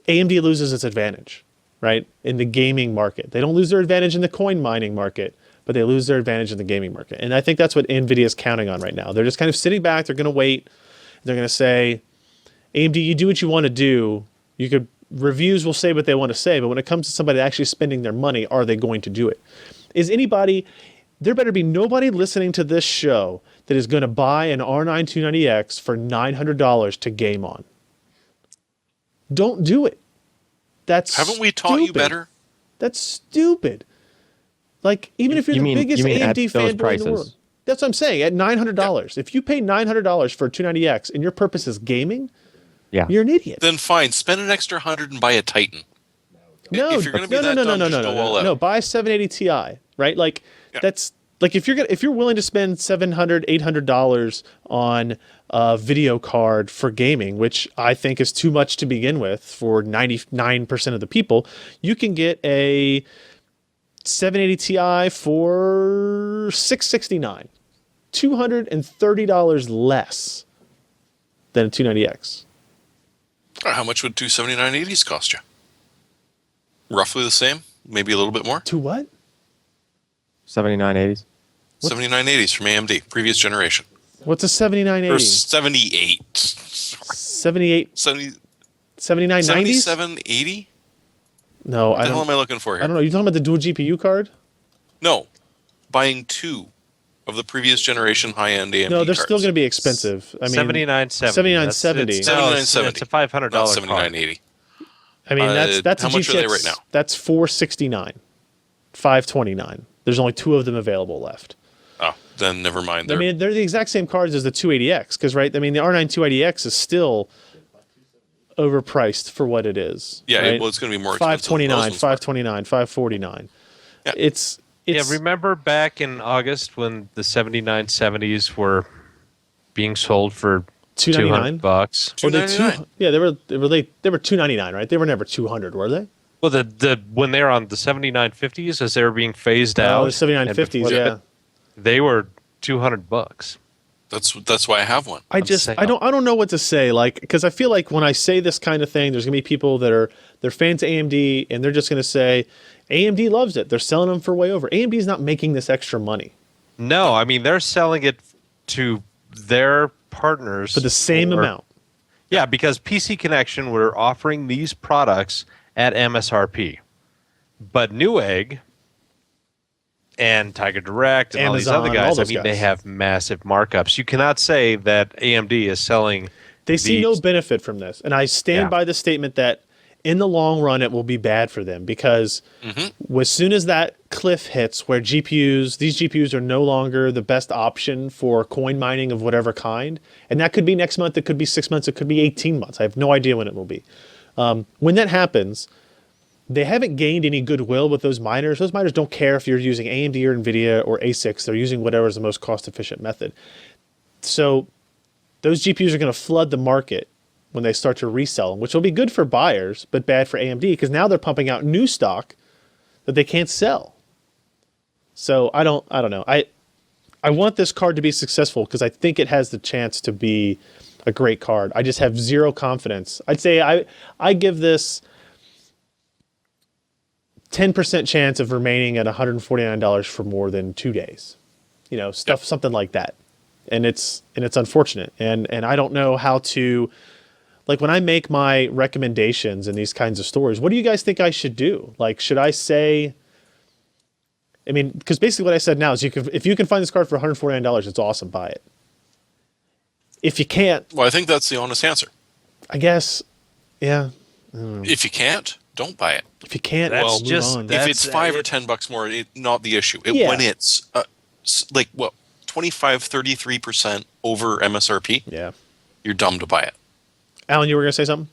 AMD loses its advantage, right? In the gaming market. They don't lose their advantage in the coin mining market, but they lose their advantage in the gaming market. And I think that's what NVIDIA is counting on right now. They're just kind of sitting back. They're going to wait. They're going to say, AMD, you do what you want to do. Reviews will say what they want to say, but when it comes to somebody actually spending their money, are they going to do it? There better be nobody listening to this show that is going to buy an R9 290X for $900 to game on. Don't do it. Haven't we taught you better? That's stupid. Like, even if you're the biggest AMD fanboy in the world. That's what I'm saying. At $900. If you pay $900 for a 290X and your purpose is gaming, you're an idiot. Then fine, spend an extra $100 and buy a Titan. No, if you're going to be that dumb, just go all out. no. Buy a 780 Ti, right? Like that's like if you're willing to spend $700, $800 on a video card for gaming, which I think is too much to begin with for 99% of the people, you can get a 780 Ti for $669, $230 less than a 290X. How much would two 7980s cost you? Roughly the same? Maybe a little bit more? To what? 7980s. 7980s from AMD, previous generation. What's a 7980? Or 78. 78. 7990s? 7780? No, What the hell am I looking for here? I don't know. You talking about the dual GPU card? No. Buying two of the previous generation high-end AMD No, they're cards. still going to be expensive. I mean, 7970. 7970. It's $79.70. a $500 Not card. 7980. I mean, that's how a much GTX, are they right now? That's $469, $529. There's only two of them available left. Oh, then never mind. I mean, they're the exact same cards as the 280X, because right? I mean, the R9 280X is still overpriced for what it is. Yeah, right? well, it's going to be more expensive. $529, $529, $549. Yeah. It's remember back in August when the 7970s were being sold for $299. $200? Or they $299. yeah, they were $299, right? They were never $200, were they? Well, when they were on the 7950s, as they were being phased out, Oh, the 7950s, yeah. they were $200. That's why I have one. I don't know what to say, like, because I feel like when I say this kind of thing, there's gonna be people they're fans of AMD and they're just gonna say AMD loves it. They're selling them for way over. AMD's not making this extra money No, I mean they're selling it to their partners for the same amount. Yeah, because PC Connection were offering these products at MSRP, but Newegg and Tiger Direct and Amazon, all these other all guys, those they guys. have massive markups. You cannot say that AMD is selling. They see no these- benefit from this, and I stand by the statement that in the long run it will be bad for them because as soon as that cliff hits where these GPUs are no longer the best option for coin mining of whatever kind, and that could be next month, it could be 6 months, it could be 18 months. I have no idea when it will be. When that happens, they haven't gained any goodwill with those miners. Those miners don't care if you're using AMD or NVIDIA or ASICs. They're using whatever is the most cost-efficient method. So those GPUs are going to flood the market when they start to resell them, which will be good for buyers, but bad for AMD because now they're pumping out new stock that they can't sell. So I don't know. I want this card to be successful because I think it has the chance to be a great card. I just have zero confidence. I'd say I give this 10% chance of remaining at $149 for more than 2 days. You know, something like that. And it's unfortunate. And I don't know how to, like, when I make my recommendations in these kinds of stories, what do you guys think I should do? Like, should I say, I mean, because basically what I said now is if you can find this card for $149, it's awesome, buy it. If you can't, Well, I think that's the honest answer. I guess, yeah. If you can't, don't buy it. If you can't, That's move just- on. If it's $5 or $10 more, not the issue. Yeah. When it's like what 25, 33% over MSRP, Yeah. you're dumb to buy it. Alan, you were going to say something?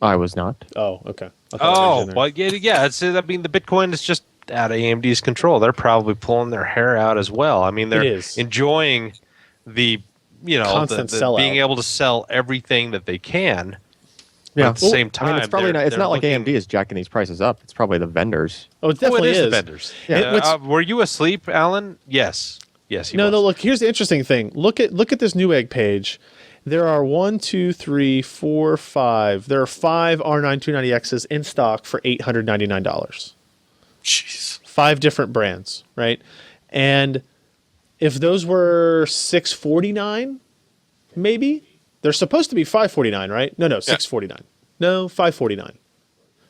I was not. Oh, okay. I thought I heard you in there. well, yeah. I mean, the Bitcoin is just out of AMD's control. They're probably pulling their hair out as well. I mean, they're It is. enjoying the, Constant the sellout. being able to sell everything that they can. Yeah. At the same time, I mean, it's probably not. It's they're not like looking- AMD is jacking these prices up. It's probably the vendors. Oh, it definitely it is is. the vendors. Yeah. Yeah. What's- Were you asleep, Alan? Yes. Yes. He No, was. no. Look, here's the interesting thing. Look at this Newegg page. There are 1, 2, 3, 4, 5. There are 5 R9 290Xs in stock for $899. Jeez. 5 different brands, right? And if those were $649, maybe they're supposed to be $549, right? No, $649. No, $549.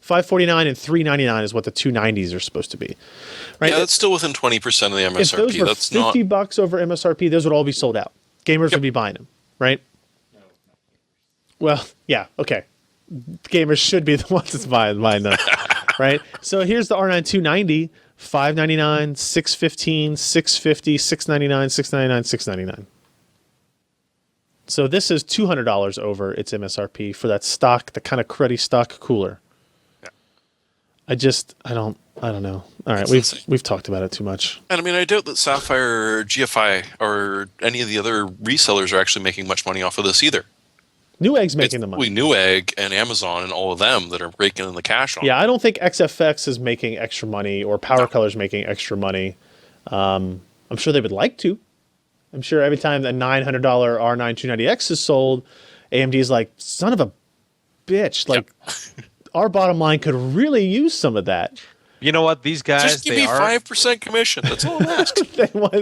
$549 and $399 is what the 290s are supposed to be, right? Yeah, that's still within 20% of the If MSRP. those were That's not. $50 over MSRP, those would all be sold out. Gamers would be buying them, right? Well, yeah, okay. Gamers should be the ones that's buying them, right? So here's the R9 290, $599, $615, $650, $699, $699, $699. So this is $200 over its MSRP for that stock, the kind of cruddy stock cooler. Yeah. I don't know. All right, It's we've insane. talked about it too much. And I mean, I doubt that Sapphire or GFI or any of the other resellers are actually making much money off of this either. Newegg's making the money. We Newegg and Amazon and all of them that are raking in the cash on. Yeah, I don't think XFX is making extra money or Power Color's making extra money. I'm sure they would like to. I'm sure every time the $900 R9 290X is sold, AMD's like, son of a bitch. Like, our bottom line could really use some of that. You know what? These guys, Just give me 5% commission. That's all I'm asking. They want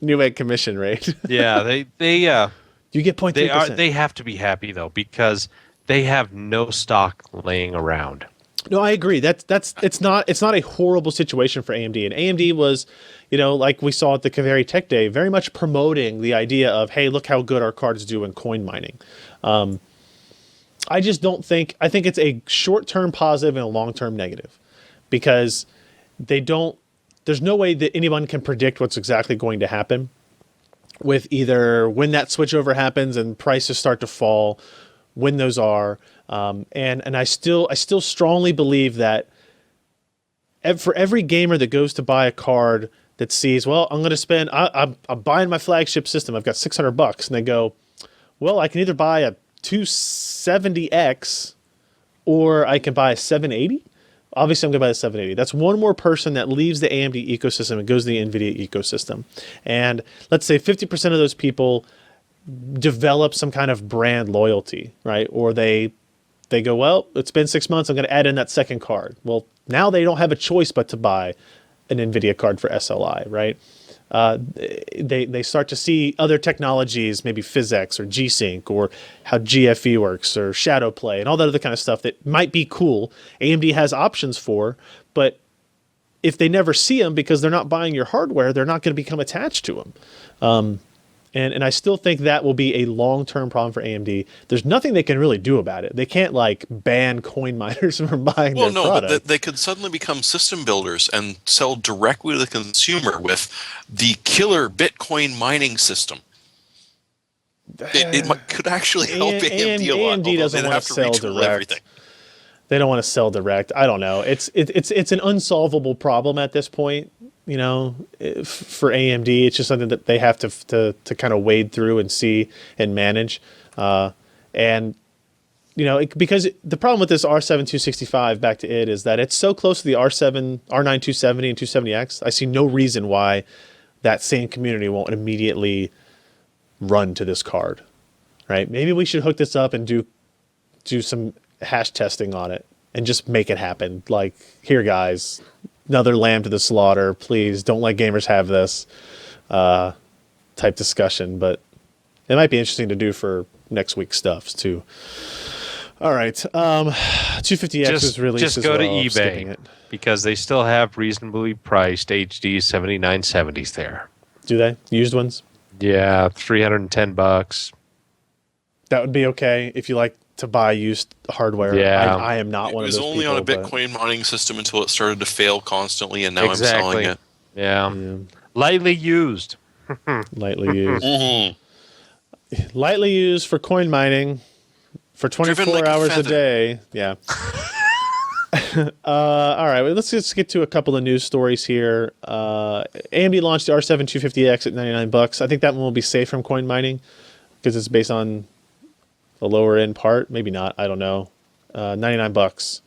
Newegg commission rate. Yeah, You get 0.3%. they have to be happy though because they have no stock laying around. No, I agree. It's not a horrible situation for AMD. And AMD was, like we saw at the Kaveri Tech Day, very much promoting the idea of, hey, look how good our cards do in coin mining. I just don't think. I think it's a short-term positive and a long-term negative, because there's no way that anyone can predict what's exactly going to happen with either when that switchover happens and prices start to fall, when those are. And I still strongly believe that for every gamer that goes to buy a card that sees, well, I'm going to spend, I'm buying my flagship system, I've got $600, and they go, well, I can either buy a 270X or I can buy a 780. Obviously, I'm going to buy the 780. That's one more person that leaves the AMD ecosystem and goes to the NVIDIA ecosystem. And let's say 50% of those people develop some kind of brand loyalty, right? Or they go, well, it's been 6 months, I'm going to add in that second card. Well, now they don't have a choice but to buy an NVIDIA card for SLI, right? They start to see other technologies, maybe PhysX or G-Sync, or how GFE works, or Shadow Play, and all that other kind of stuff that might be cool. AMD has options for, but if they never see them because they're not buying your hardware, they're not going to become attached to them. And I still think that will be a long-term problem for AMD. There's nothing they can really do about it. They can't ban coin miners from buying their product. But they could suddenly become system builders and sell directly to the consumer with the killer Bitcoin mining system. It could actually help AMD a lot. AMD doesn't want to sell direct. They don't want to sell direct. I don't know. It's an unsolvable problem at this point. for AMD. It's just something that they have to kind of wade through and see and manage. And because the problem with this R7 265, back to it, is that it's so close to the R9 270 and 270X. I see no reason why that same community won't immediately run to this card, right? Maybe we should hook this up and do some hash testing on it and just make it happen. Like, here, guys, another lamb to the slaughter. Please don't let gamers have this type discussion. But it might be interesting to do for next week's stuff too. All right, 250X is released. Just as go to well. I'm skipping eBay it. because they still have reasonably priced HD 7970s there. Do they? Used ones? Yeah, $310. That would be okay if you like to buy used hardware. Yeah. I am not one of those It was only people, on a but- Bitcoin mining system until it started to fail constantly, and now I'm Exactly. selling it. Yeah. Yeah, Lightly used. lightly used. Mm-hmm. Lightly used for coin mining for 24 Driven like a hours a feather. day. Yeah. All right, well, let's just get to a couple of news stories here. AMD launched the R7 250X at $99. I think that one will be safe from coin mining because it's based on a lower end part. Maybe not. I don't know. $99.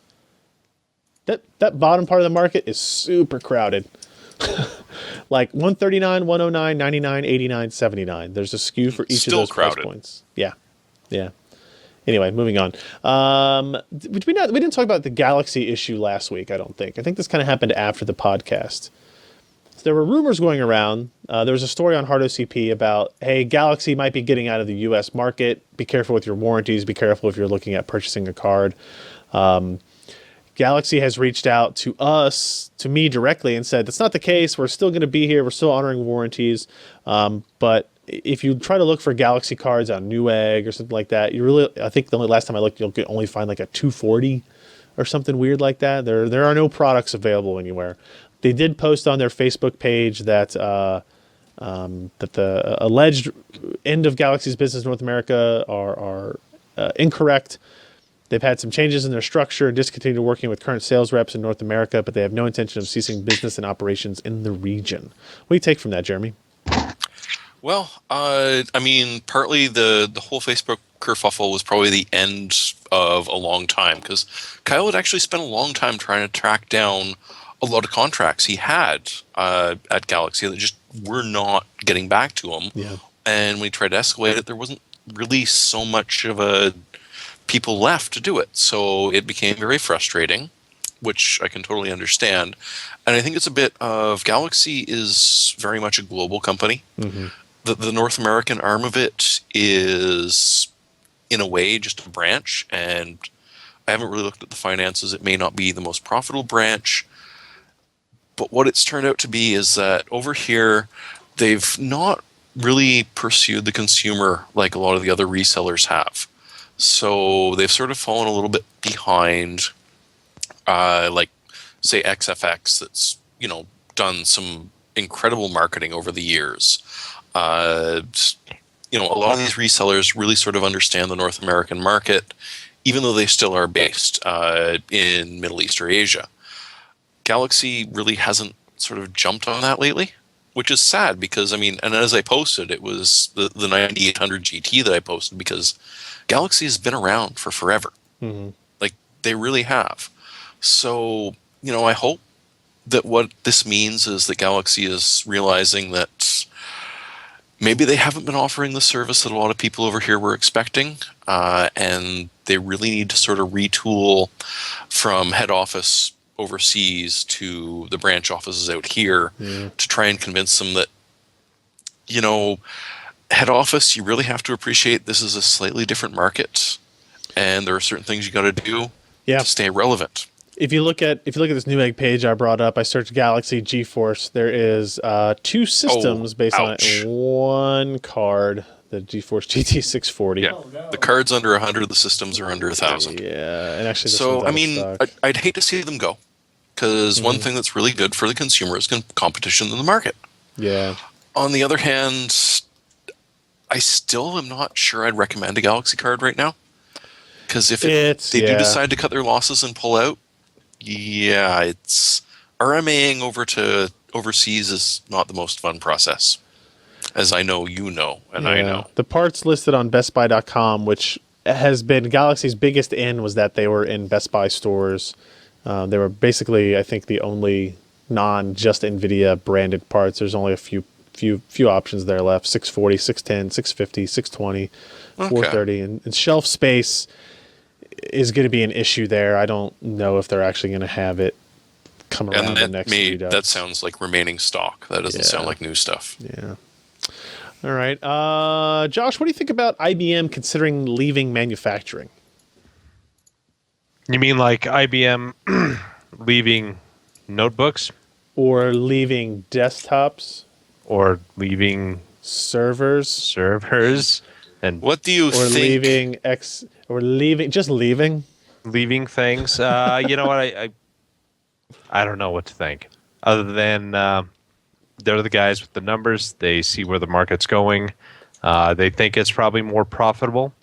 That bottom part of the market is super crowded. Like 139, 109, 99, 89, 79. There's a SKU for each Still of those crowded. price points. Yeah. Yeah. Anyway, moving on. We didn't talk about the Galaxy issue last week, I don't think. I think this kind of happened after the podcast. So there were rumors going around. There was a story on HardOCP about, hey, Galaxy might be getting out of the U.S. market. Be careful with your warranties. Be careful if you're looking at purchasing a card. Galaxy has reached out to us, to me directly, and said, that's not the case. We're still going to be here. We're still honoring warranties. But if you try to look for Galaxy cards on Newegg or something like that, I think the last time I looked, you'll only find like a 240 or something weird like that. There are no products available anywhere. They did post on their Facebook page that that the alleged end of Galaxy's business in North America are incorrect. They've had some changes in their structure and discontinued working with current sales reps in North America, but they have no intention of ceasing business and operations in the region. What do you take from that, Jeremy? Well, I mean, partly the whole Facebook kerfuffle was probably the end of a long time, because Kyle had actually spent a long time trying to track down a lot of contracts he had at Galaxy that just were not getting back to him. Yeah. And when he tried to escalate it, there wasn't really so much of a people left to do it. So it became very frustrating, which I can totally understand. And I think it's a bit of Galaxy is very much a global company. Mm-hmm. The North American arm of it is, in a way, just a branch. And I haven't really looked at the finances. It may not be the most profitable branch. But what it's turned out to be is that over here, they've not really pursued the consumer like a lot of the other resellers have. So they've sort of fallen a little bit behind, like, say, XFX, that's, done some incredible marketing over the years. A lot of these resellers really sort of understand the North American market, even though they still are based in Middle East or Asia. Galaxy really hasn't sort of jumped on that lately, which is sad because, and as I posted, it was the 9800 GT that I posted because Galaxy has been around for forever. Mm-hmm. Like, they really have. So, I hope that what this means is that Galaxy is realizing that maybe they haven't been offering the service that a lot of people over here were expecting, and they really need to sort of retool from head office overseas to the branch offices out here to try and convince them that, head office, you really have to appreciate this is a slightly different market, and there are certain things you got to do to stay relevant. If you look at this Newegg page I brought up, I searched Galaxy GeForce. There is two systems based on it. One card, the GeForce GT 640. Yeah, the cards under 100, the systems are under 1,000. Yeah, and actually, this So, one's out of stock. I'd hate to see them go, because one thing that's really good for the consumer is competition in the market. Yeah. On the other hand, I still am not sure I'd recommend a Galaxy card right now, because if they do decide to cut their losses and pull out, it's RMAing over to overseas is not the most fun process, as I know you know, and I know. The parts listed on BestBuy.com, which has been Galaxy's biggest in, was that they were in Best Buy stores. They were basically, I think, the only non-just NVIDIA branded parts. There's only a few options there left: 640, 610, 650, 620, 430, and shelf space is going to be an issue there. I don't know if they're actually going to have it come around the next Redux. That sounds like remaining stock. That doesn't sound like new stuff. Yeah. All right. Josh, what do you think about IBM considering leaving manufacturing? You mean like IBM leaving notebooks? Or leaving desktops? Or leaving servers? And what do you think? Just leaving? Leaving things. You know what? I don't know what to think. Other than they're the guys with the numbers. They see where the market's going. They think it's probably more profitable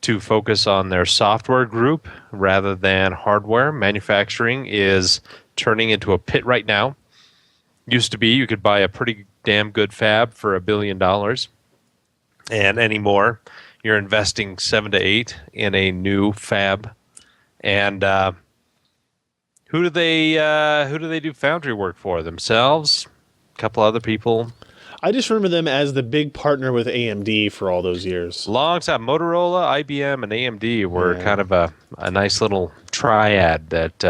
to focus on their software group rather than hardware. Manufacturing is turning into a pit right now. Used to be you could buy a pretty damn good fab for $1 billion, and anymore you're investing 7 to 8 in a new fab. And who do they do foundry work for? Themselves? A couple other people? I just remember them as the big partner with AMD for all those years. Alongside Motorola, IBM, and AMD were kind of a nice little triad that,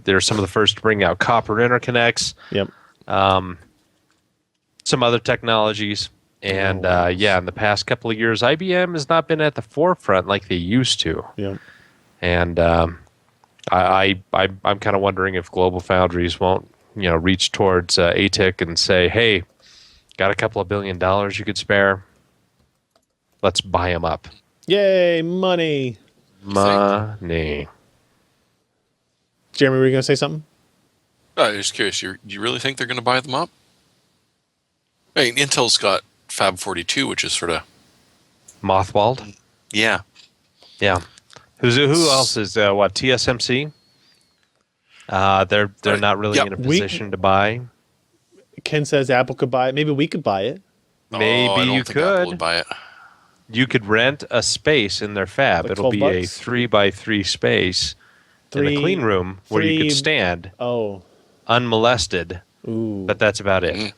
they're some of the first to bring out copper interconnects. Yep. Some other technologies. And, in the past couple of years, IBM has not been at the forefront like they used to. Yep. And I'm kind of wondering if Global Foundries won't, reach towards ATIC and say, hey, got a couple of $1 billion you could spare. Let's buy them up. Yay, money. Money. Jeremy, were you going to say something? I'm just curious. Do you really think they're going to buy them up? I mean, Intel's got Fab 42, which is sort of mothballed. Yeah. Who else is TSMC? They're not really in a position to buy. Ken says Apple could buy it. Maybe we could buy it. Maybe you could. Apple would buy it. You could rent a space in their fab. Like It'll be $12? a 3x3 space in the clean room where you could stand unmolested. Ooh. But that's about it.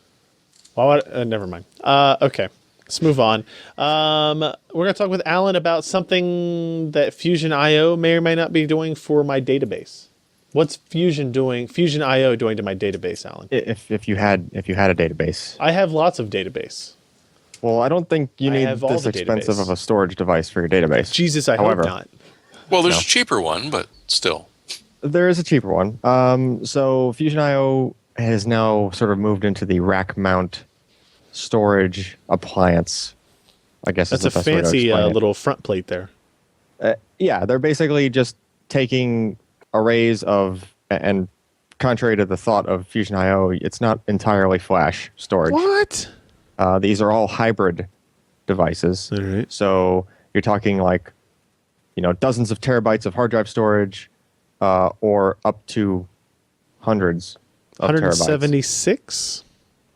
Well, never mind. Okay, let's move on. We're going to talk with Allyn about something that Fusion IO may or may not be doing for my database. What's Fusion IO doing to my database, Allyn? If you had a database. I have lots of database. Well, I don't think you need this expensive of a storage device for your database. Jesus, I hope not. Well, there's a cheaper one, but still. There is a cheaper one. So Fusion IO has now sort of moved into the rack mount storage appliance. I guess that's a fancy little front plate there. Yeah, they're basically just taking arrays of, and contrary to the thought of Fusion IO, it's not entirely flash storage. What? These are all hybrid devices. All right. So you're talking like, dozens of terabytes of hard drive storage, or up to hundreds of 176?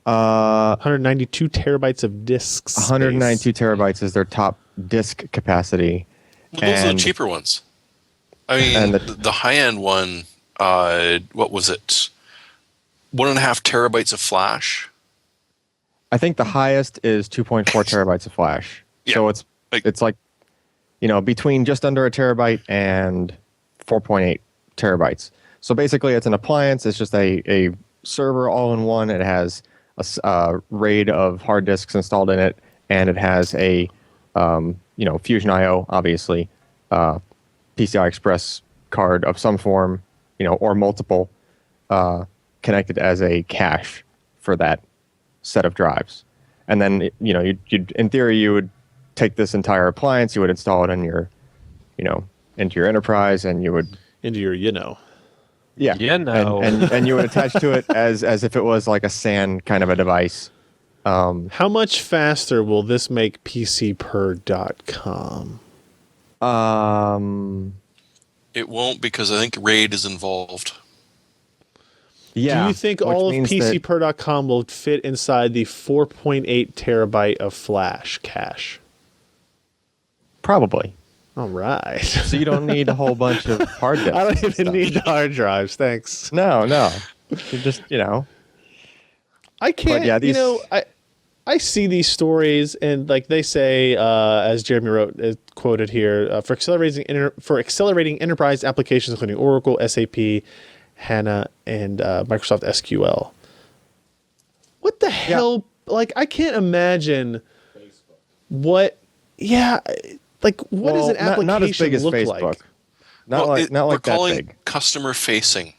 192 terabytes of disk space. 192 terabytes is their top disk capacity. Well, those are the cheaper ones. I mean, the high-end one, what was it? 1.5 terabytes of flash? I think the highest is 2.4 terabytes of flash. Yeah. So it's like, between just under a terabyte and 4.8 terabytes. So basically it's an appliance. It's just a server all in one. It has a RAID of hard disks installed in it, and it has a, Fusion IO, obviously, PCI Express card of some form, or multiple, connected as a cache for that set of drives. And then, you'd in theory, you would take this entire appliance, you would install it in your, into your enterprise, and you would into your, yeah, and you would attach to it as if it was like a SAN kind of a device. How much faster will this make PCPer.com? It won't, because I think RAID is involved. Yeah. Do you think which all of means that- PCPer.com will fit inside the 4.8 terabyte of flash cache? Probably. All right. So you don't need a whole bunch of hard disks. I don't and even stuff. need the hard drives. Thanks. No. You just, I can't. yeah, these- I see these stories, and like they say, as Jeremy wrote, quoted here, for accelerating enterprise applications including Oracle, SAP, HANA, and Microsoft SQL. What the hell? Like, I can't imagine what. Yeah, like what does an application not as big as look Facebook. like? Not like we're that calling big. customer facing.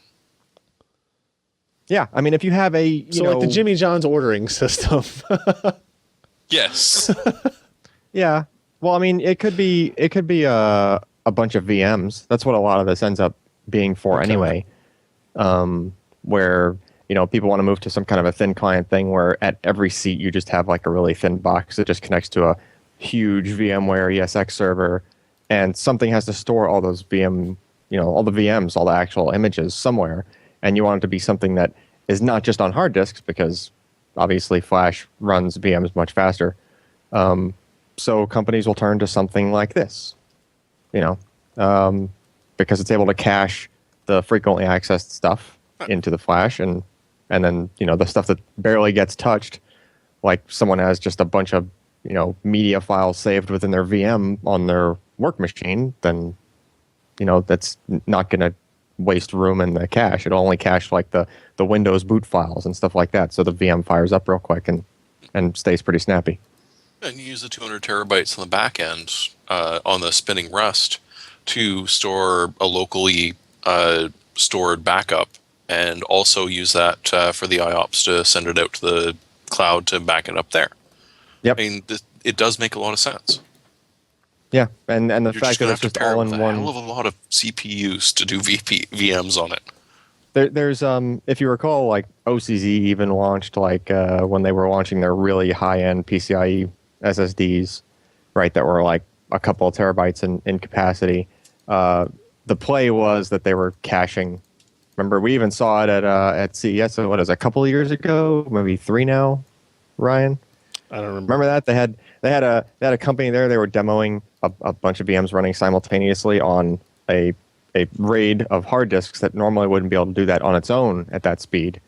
Yeah, I mean, if you have a Like the Jimmy John's ordering system. Yes. Yeah. Well, I mean, it could be a bunch of VMs. That's what a lot of this ends up being for anyway. Where people want to move to some kind of a thin client thing where at every seat you just have like a really thin box that just connects to a huge VMware ESX server, and something has to store all those all the VMs, all the actual images somewhere, and you want it to be something that is not just on hard disks because obviously Flash runs VMs much faster. So companies will turn to something like this, because it's able to cache the frequently accessed stuff into the Flash, and then the stuff that barely gets touched, like someone has just a bunch of media files saved within their VM on their work machine, then that's not going to waste room in the cache. It'll only cache like the Windows boot files and stuff like that, so the VM fires up real quick and stays pretty snappy. And you use the 200 terabytes on the back end on the spinning Rust to store a locally stored backup, and also use that for the IOPS to send it out to the cloud to back it up there. Yep. I mean, it does make a lot of sense. Yeah, and the You're fact just going that to have it's to just pair all it with in a one. hell of a lot of CPUs to do VMs on it. There's if you recall, like OCZ even launched like when they were launching their really high-end PCIe SSDs, right? That were like a couple of terabytes in capacity. The play was that they were caching. Remember, we even saw it at CES. So what is it, a couple of years ago? Maybe 3 now, Ryan. I don't remember. Remember that they had a company there. They were demoing a bunch of VMs running simultaneously on a RAID of hard disks that normally wouldn't be able to do that on its own at that speed.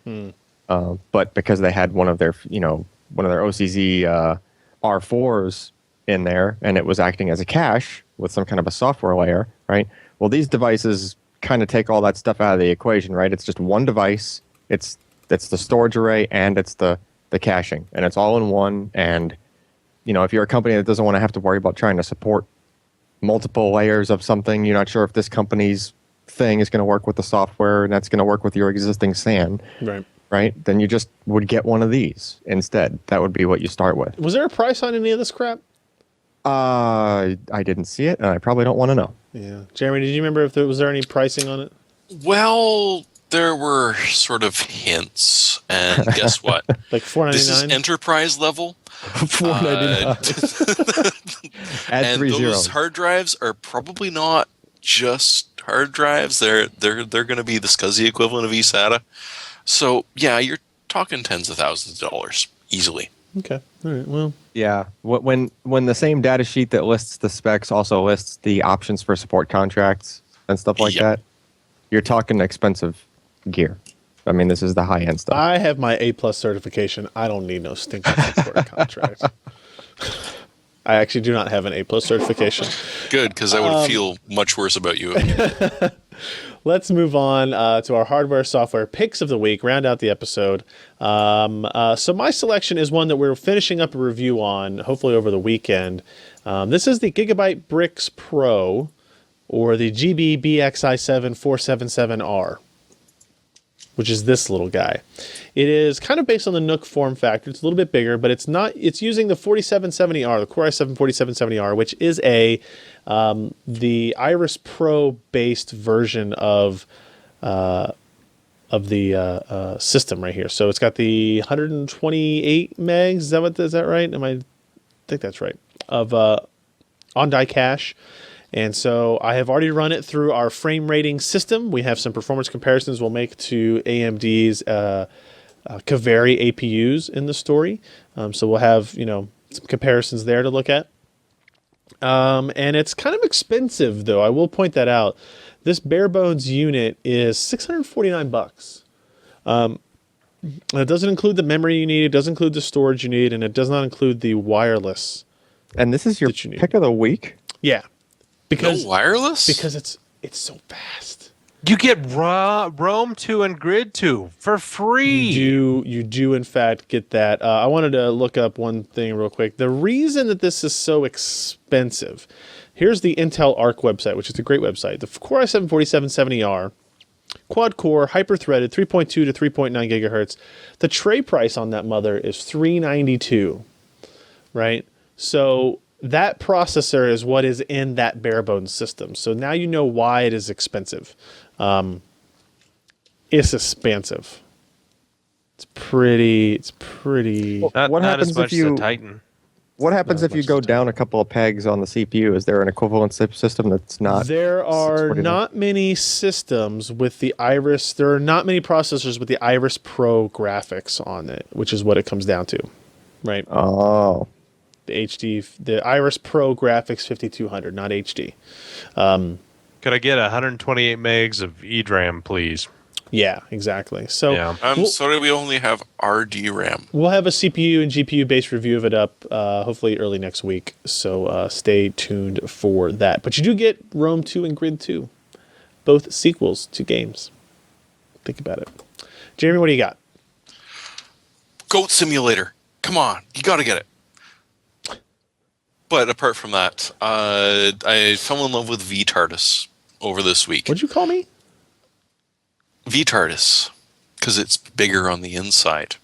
But because they had one of their OCZ R4s in there, and it was acting as a cache with some kind of a software layer, right? Well, these devices kind of take all that stuff out of the equation, right? It's just one device. It's the storage array and it's the caching, and it's all in one. And if you're a company that doesn't want to have to worry about trying to support multiple layers of something, you're not sure if this company's thing is going to work with the software and that's going to work with your existing SAN, right? Then you just would get one of these instead. That would be what you start with. Was there a price on any of this crap? I didn't see it, and I probably don't want to know. Yeah, Jeremy, did you remember if was there any pricing on it? Well, there were sort of hints, and guess what? Like $4.99. This is enterprise level. $4.99. Add And 3 those zeros. hard drives are probably not just hard drives. They're going to be the SCSI equivalent of eSATA. So yeah, you're talking tens of thousands of dollars easily. Okay. All right. Well, Yeah. When the same data sheet that lists the specs also lists the options for support contracts and stuff like Yep. that, you're talking expensive gear. I mean, this is the high end stuff. I have my A+ certification. I don't need no stinking support contract. I actually do not have an A+ certification. Good, because I would feel much worse about you. Let's move on to our hardware software picks of the week, round out the episode. So my selection is one that we're finishing up a review on, hopefully over the weekend. This is the Gigabyte Brix Pro, or the GB-BXi7 477R, which is this little guy. It is kind of based on the Nook form factor. It's a little bit bigger, but it's not. It's using the 4770R, the Core i7 4770R, which is the Iris Pro based version of the system right here. So it's got the 128 megs. Is that right? I think that's right. Of on-die cache. And so I have already run it through our frame rating system. We have some performance comparisons we'll make to AMD's Kaveri APUs in the story. So we'll have, some comparisons there to look at. And it's kind of expensive, though. I will point that out. This bare bones unit is $649. It doesn't include the memory you need. It doesn't include the storage you need, and it does not include the wireless. And this is your pick of the week? Yeah, because no wireless. Because it's so fast. You get Rome 2 and Grid 2 for free. You do in fact get that. I wanted to look up one thing real quick. The reason that this is so expensive, here's the Intel Arc website, which is a great website. The Core i7 4770R, quad core, hyper threaded, 3.2 to 3.9 gigahertz. The tray price on that mother is $392, right? So that processor is what is in that bare bones system. So now you know why it is expensive. It's expensive. It's pretty. What happens if you Titan? What happens if you go down a couple of pegs on the CPU? Is there an equivalent system that's not? There are not many systems with the Iris. There are not many processors with the Iris Pro graphics on it, which is what it comes down to, right? Oh. The Iris Pro graphics 5200, not HD. Could I get 128 megs of EDRAM, please? Yeah, exactly. So Yeah. I'm sorry, we only have RDRAM. we'll have a CPU and GPU based review of it up hopefully early next week. So stay tuned for that. But you do get Rome 2 and Grid 2, both sequels to games. Think about it. Jeremy, what do you got? Goat Simulator. Come on, you got to get it. But apart from that, I fell in love with vTardis over this week. What'd you call me? vTardis, because it's bigger on the inside.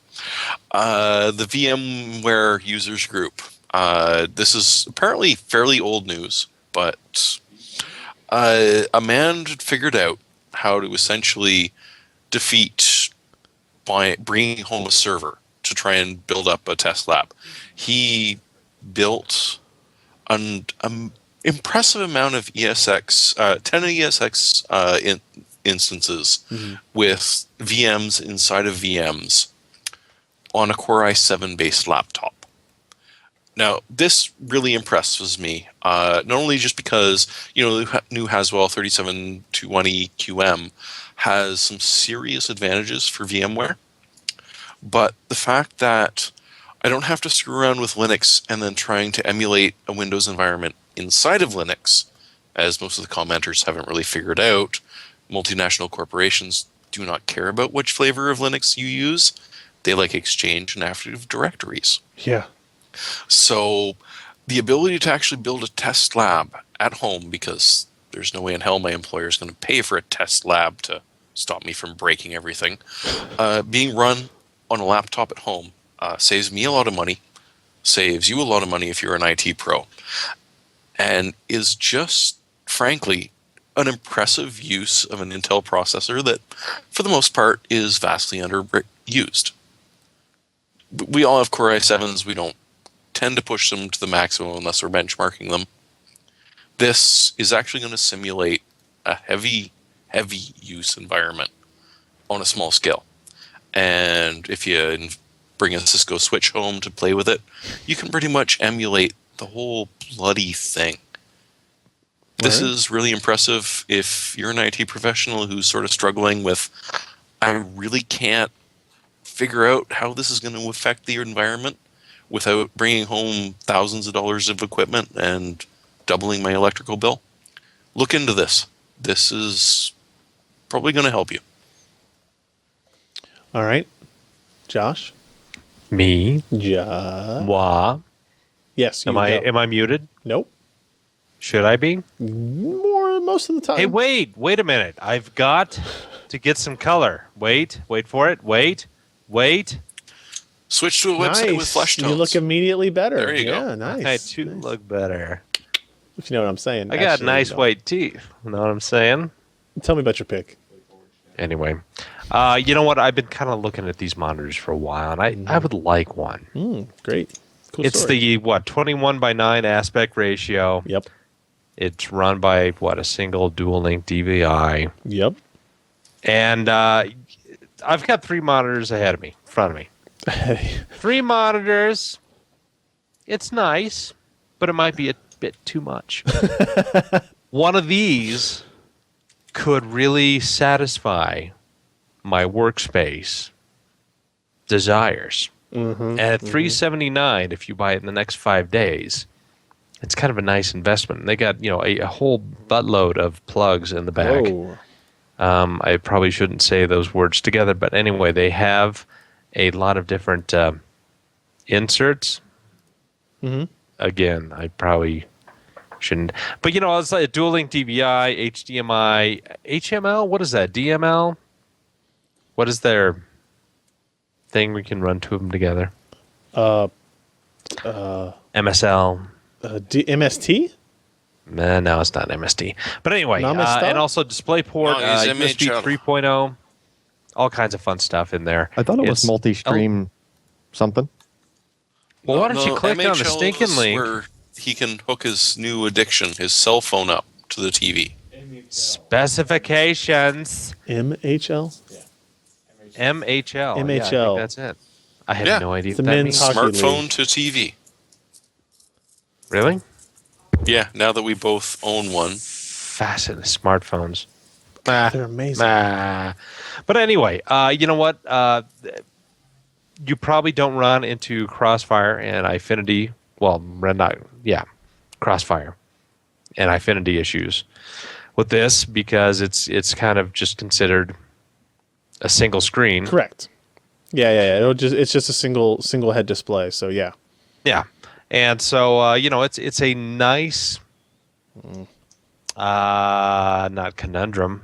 The VMware users group. This is apparently fairly old news, but a man figured out how to essentially defeat by bringing home a server to try and build up a test lab. He built an impressive amount of ESX, 10 ESX instances with VMs inside of VMs on a Core i7 based laptop. Now, this really impresses me, not only just because, new Haswell 3720 QM has some serious advantages for VMware, but the fact that I don't have to screw around with Linux and then trying to emulate a Windows environment inside of Linux, as most of the commenters haven't really figured out. Multinational corporations do not care about which flavor of Linux you use. They like Exchange and Active Directories. Yeah. So the ability to actually build a test lab at home, because there's no way in hell my employer is going to pay for a test lab to stop me from breaking everything, being run on a laptop at home saves me a lot of money, saves you a lot of money if you're an IT pro, and is just, frankly, an impressive use of an Intel processor that, for the most part, is vastly underused. We all have Core i7s. We don't tend to push them to the maximum unless we're benchmarking them. This is actually going to simulate a heavy use environment on a small scale. And if you bring a Cisco switch home to play with it, you can pretty much emulate the whole bloody thing. This is really impressive if you're an IT professional who's sort of struggling with, I really can't figure out how this is going to affect the environment without bringing home thousands of dollars of equipment and doubling my electrical bill. Look into this. This is probably going to help you. All right. Josh? Me? Ja. Moi? Yes. You Am I muted? Nope. Should I be? Most of the time. Hey, wait a minute. I've got to get some color. Wait for it. Wait. Switch to a website with flesh tones. You look immediately better. There you go. Yeah, nice. I do look better. If you know what I'm saying. I got Actually, nice you don't. white teeth. You know what I'm saying? Tell me about your pick. Anyway, you know what? I've been kind of looking at these monitors for a while, and I would like one. Great. Cool It's story. the 21:9 aspect ratio. Yep. It's run by a single dual link DVI, Yep. and I've got 3 monitors ahead of me, in front of me. 3 monitors. It's nice, but it might be a bit too much. One of these could really satisfy my workspace desires. And at $379, if you buy it in the next 5 days, it's kind of a nice investment. They got a whole buttload of plugs in the back. Oh. I probably shouldn't say those words together, but anyway, they have a lot of different inserts. Again, I probably shouldn't. But it's like a dual link DVI, HDMI, HML. What is that? DML? What is their thing we can run two of them together? MSL. MST? Nah, no, it's not MST. But anyway, and also DisplayPort, USB 3.0, all kinds of fun stuff in there. I thought it was multi-stream something. Well, why don't you click on the MHL stinking is link? where he can hook his new addiction, his cell phone, up to the TV. Specifications. MHL? MHL. MHL. Yeah, I think that's it. I have no idea It's what the that men's means. hockey Smartphone league. to TV. Really? Now that we both own one. Fascinating. Smartphones. They're amazing. But anyway, you know what? You probably don't run into Crossfire and Eyefinity. Well, Crossfire and Eyefinity issues with this because it's kind of just considered a single screen. Correct. Yeah. It's just a single head display. So yeah. Yeah, and so it's a nice, not conundrum.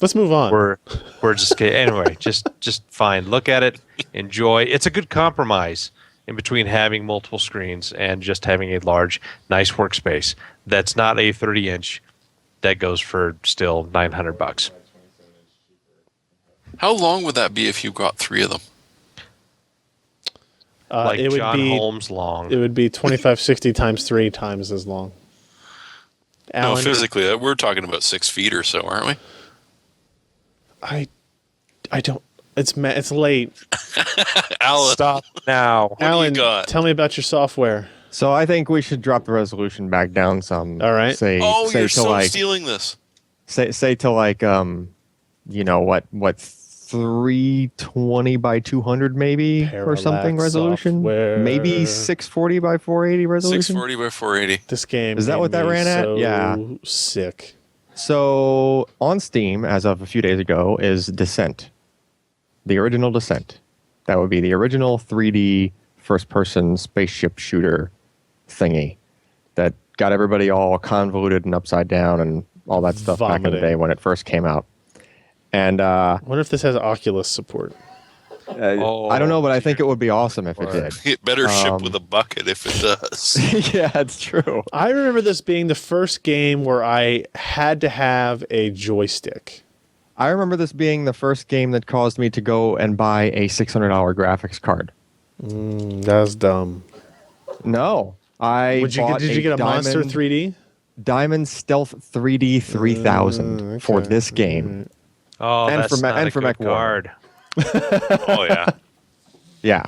Let's move on. We're just anyway. Just fine. Look at it, enjoy. It's a good compromise in between having multiple screens and just having a large, nice workspace. That's not a 30-inch. That goes for still $900. How long would that be if you got 3 of them? Like it would John be Holmes long. It would be 2560 times 3 times as long. No, Allyn, physically, we're talking about 6 feet or so, aren't we? I don't. It's late. Allyn, Stop now. what do you Allyn, got? tell me about your software. So I think we should drop the resolution back down some. All right. Say, Oh, say you're to so like, stealing this. say to like what 320 by 200 maybe or something Parallax resolution. software. Maybe 640 by 480 resolution. 640 by 480. This game Is that made what that me ran at? so Yeah. Sick. So on Steam, as of a few days ago, is Descent, the original Descent. That would be the original 3D first-person spaceship shooter thingy that got everybody all convoluted and upside down and all that stuff back in the Vomiting. day when it first came out. And I wonder if this has Oculus support. I don't know, but I think it would be awesome if it did. It better ship with a bucket if it does. Yeah, it's true. I remember this being the first game where I had to have a joystick. I remember this being the first game that caused me to go and buy a $600 graphics card. That was dumb. No, Did you get a Monster 3D? Diamond Stealth 3D 3000 for this game. Oh, And that's for not a for good Mech Warrior. card. Oh, yeah. Yeah,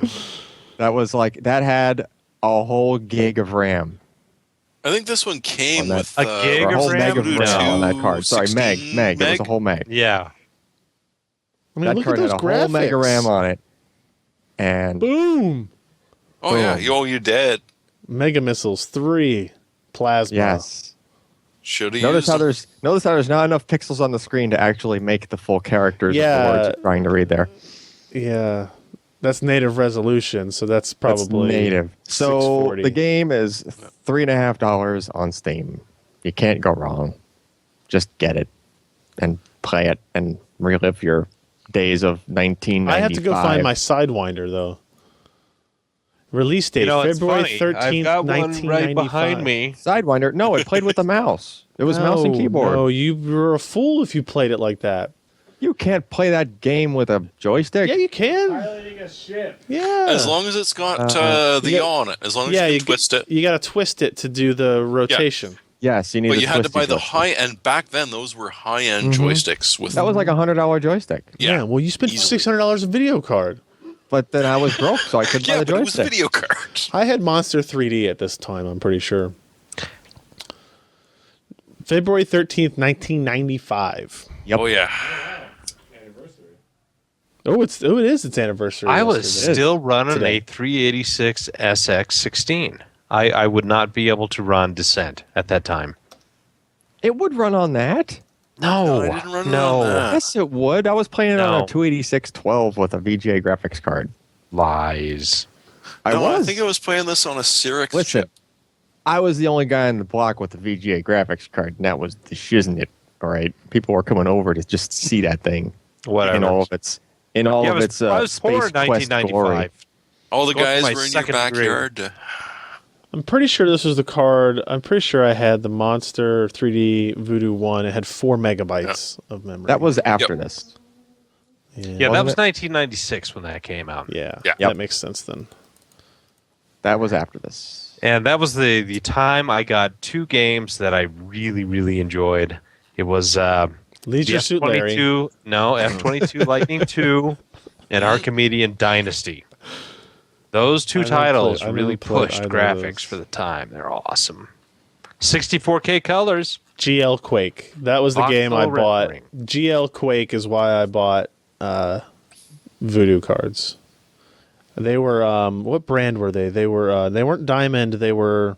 that had a whole gig of RAM. I think this one came On that- with A gig Or a of whole meg of RAM? RAM on that No. card. Sorry, 16 meg. It was meg? a whole meg. Yeah. I mean, That look card at those had a graphics. whole meg of RAM on it. And Boom! Oh, yeah. Boom. You dead. Mega Missiles 3. Plasma. yes. Should have Notice used how them. there's not enough pixels on the screen to actually make the full characters of Yeah. the words you're trying to read there. Yeah. That's native resolution, so that's That's probably native. So 640. the game is $3.50 on Steam. You can't go wrong. Just get it and play it and relive your days of 1995. I have to go find my Sidewinder, though. Release date, February 13th, I've got one 1995. right behind me. Sidewinder. No, it played with the mouse. It was mouse and keyboard. No, you were a fool if you played it like that. You can't play that game with a joystick. Yeah, you can. Piloting a ship. Yeah. As long as it's got the you yaw on it. As long as yeah, you can twist it. You got to twist it to do the rotation. Yes, you need. But a you had to twisty buy the joystick. high end. Back then, those were high end joysticks with. That was like $100 joystick. Yeah. Well, you spent Easily. $600 a video card. But then I was broke, so I couldn't buy Yeah, the but it was a joystick. video card. I had Monster 3D at this time, I'm pretty sure. February 13th, 1995. Yep. Oh yeah. Oh, it is its anniversary. I was yesterday. still running Today. a 386 SX16. I would not be able to run Descent at that time. It would run on that. No, I didn't run it no. on that. Yes, it would. I was playing it on No. a 286-12 with a VGA graphics card. Lies. I No, was. I think I was playing this on a Cyrix Listen, chip. I was the only guy in the block with a VGA graphics card, and that was the shiznit. All right, people were coming over to just see that thing Whatever. in all of its Yeah, I its was poor Space in Quest glory. 1995. All the Going to guys my were in your second grade. backyard. I'm pretty sure this was the card. I'm pretty sure I had the Monster 3D Voodoo 1. It had 4 megabytes of memory. That was after Yep. this. Yeah, Yeah, that Wasn't was it? 1996 when that came out. yeah. Yeah. That Yep. makes sense then. That was after this. And that was the time I got two games that I really, really enjoyed. It was Leisure the Suit Larry. F-22, no, F-22 Lightning 2 and Archimedean Dynasty. Those two I never titles played- I really never played pushed either of graphics those. for the time. They're awesome. 64K colors. GL Quake. That was the game I Voxel bought. rendering. GL Quake is why I bought Voodoo cards. They were what brand were they? They were they weren't Diamond. They were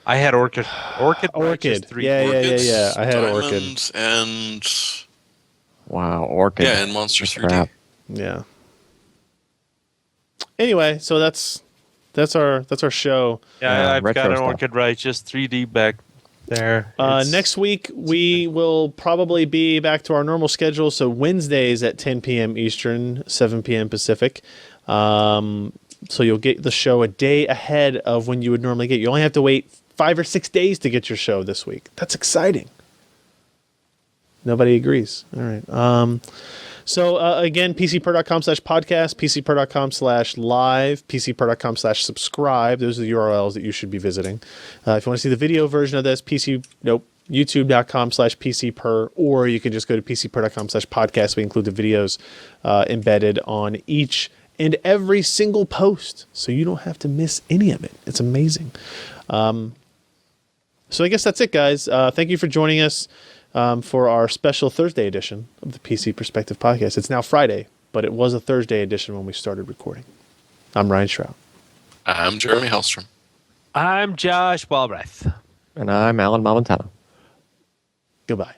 I had Orchid. Righteous Orchid. 3D. Yeah. Orchids, I had Orchid. Diamonds, and Wow, Orchid. yeah, and Monster 3D. Crap. Yeah. Anyway, so that's our show. Yeah, I've retro got an stuff. Orchid Righteous 3D back there. It's- Next week we will probably be back to our normal schedule. So Wednesdays at 10 p.m. Eastern, 7 p.m. Pacific. So you'll get the show a day ahead of when you would normally get. You only have to wait 5 or 6 days to get your show this week. That's exciting. Nobody agrees. All right. So again, pcper.com/podcast, pcper.com/live, pcper.com/subscribe. Those are the URLs that you should be visiting. If you want to see the video version of this, youtube.com/pcper, or you can just go to pcper.com/podcast. We include the videos embedded on each and every single post, so you don't have to miss any of it. It's amazing. So I guess that's it, guys. Thank you for joining us for our special Thursday edition of the PC Perspective Podcast. It's now Friday, but it was a Thursday edition when we started recording. I'm Ryan Shroud. I'm Jeremy Hellstrom. I'm Josh Walrath. And I'm Alan Malventano. Goodbye.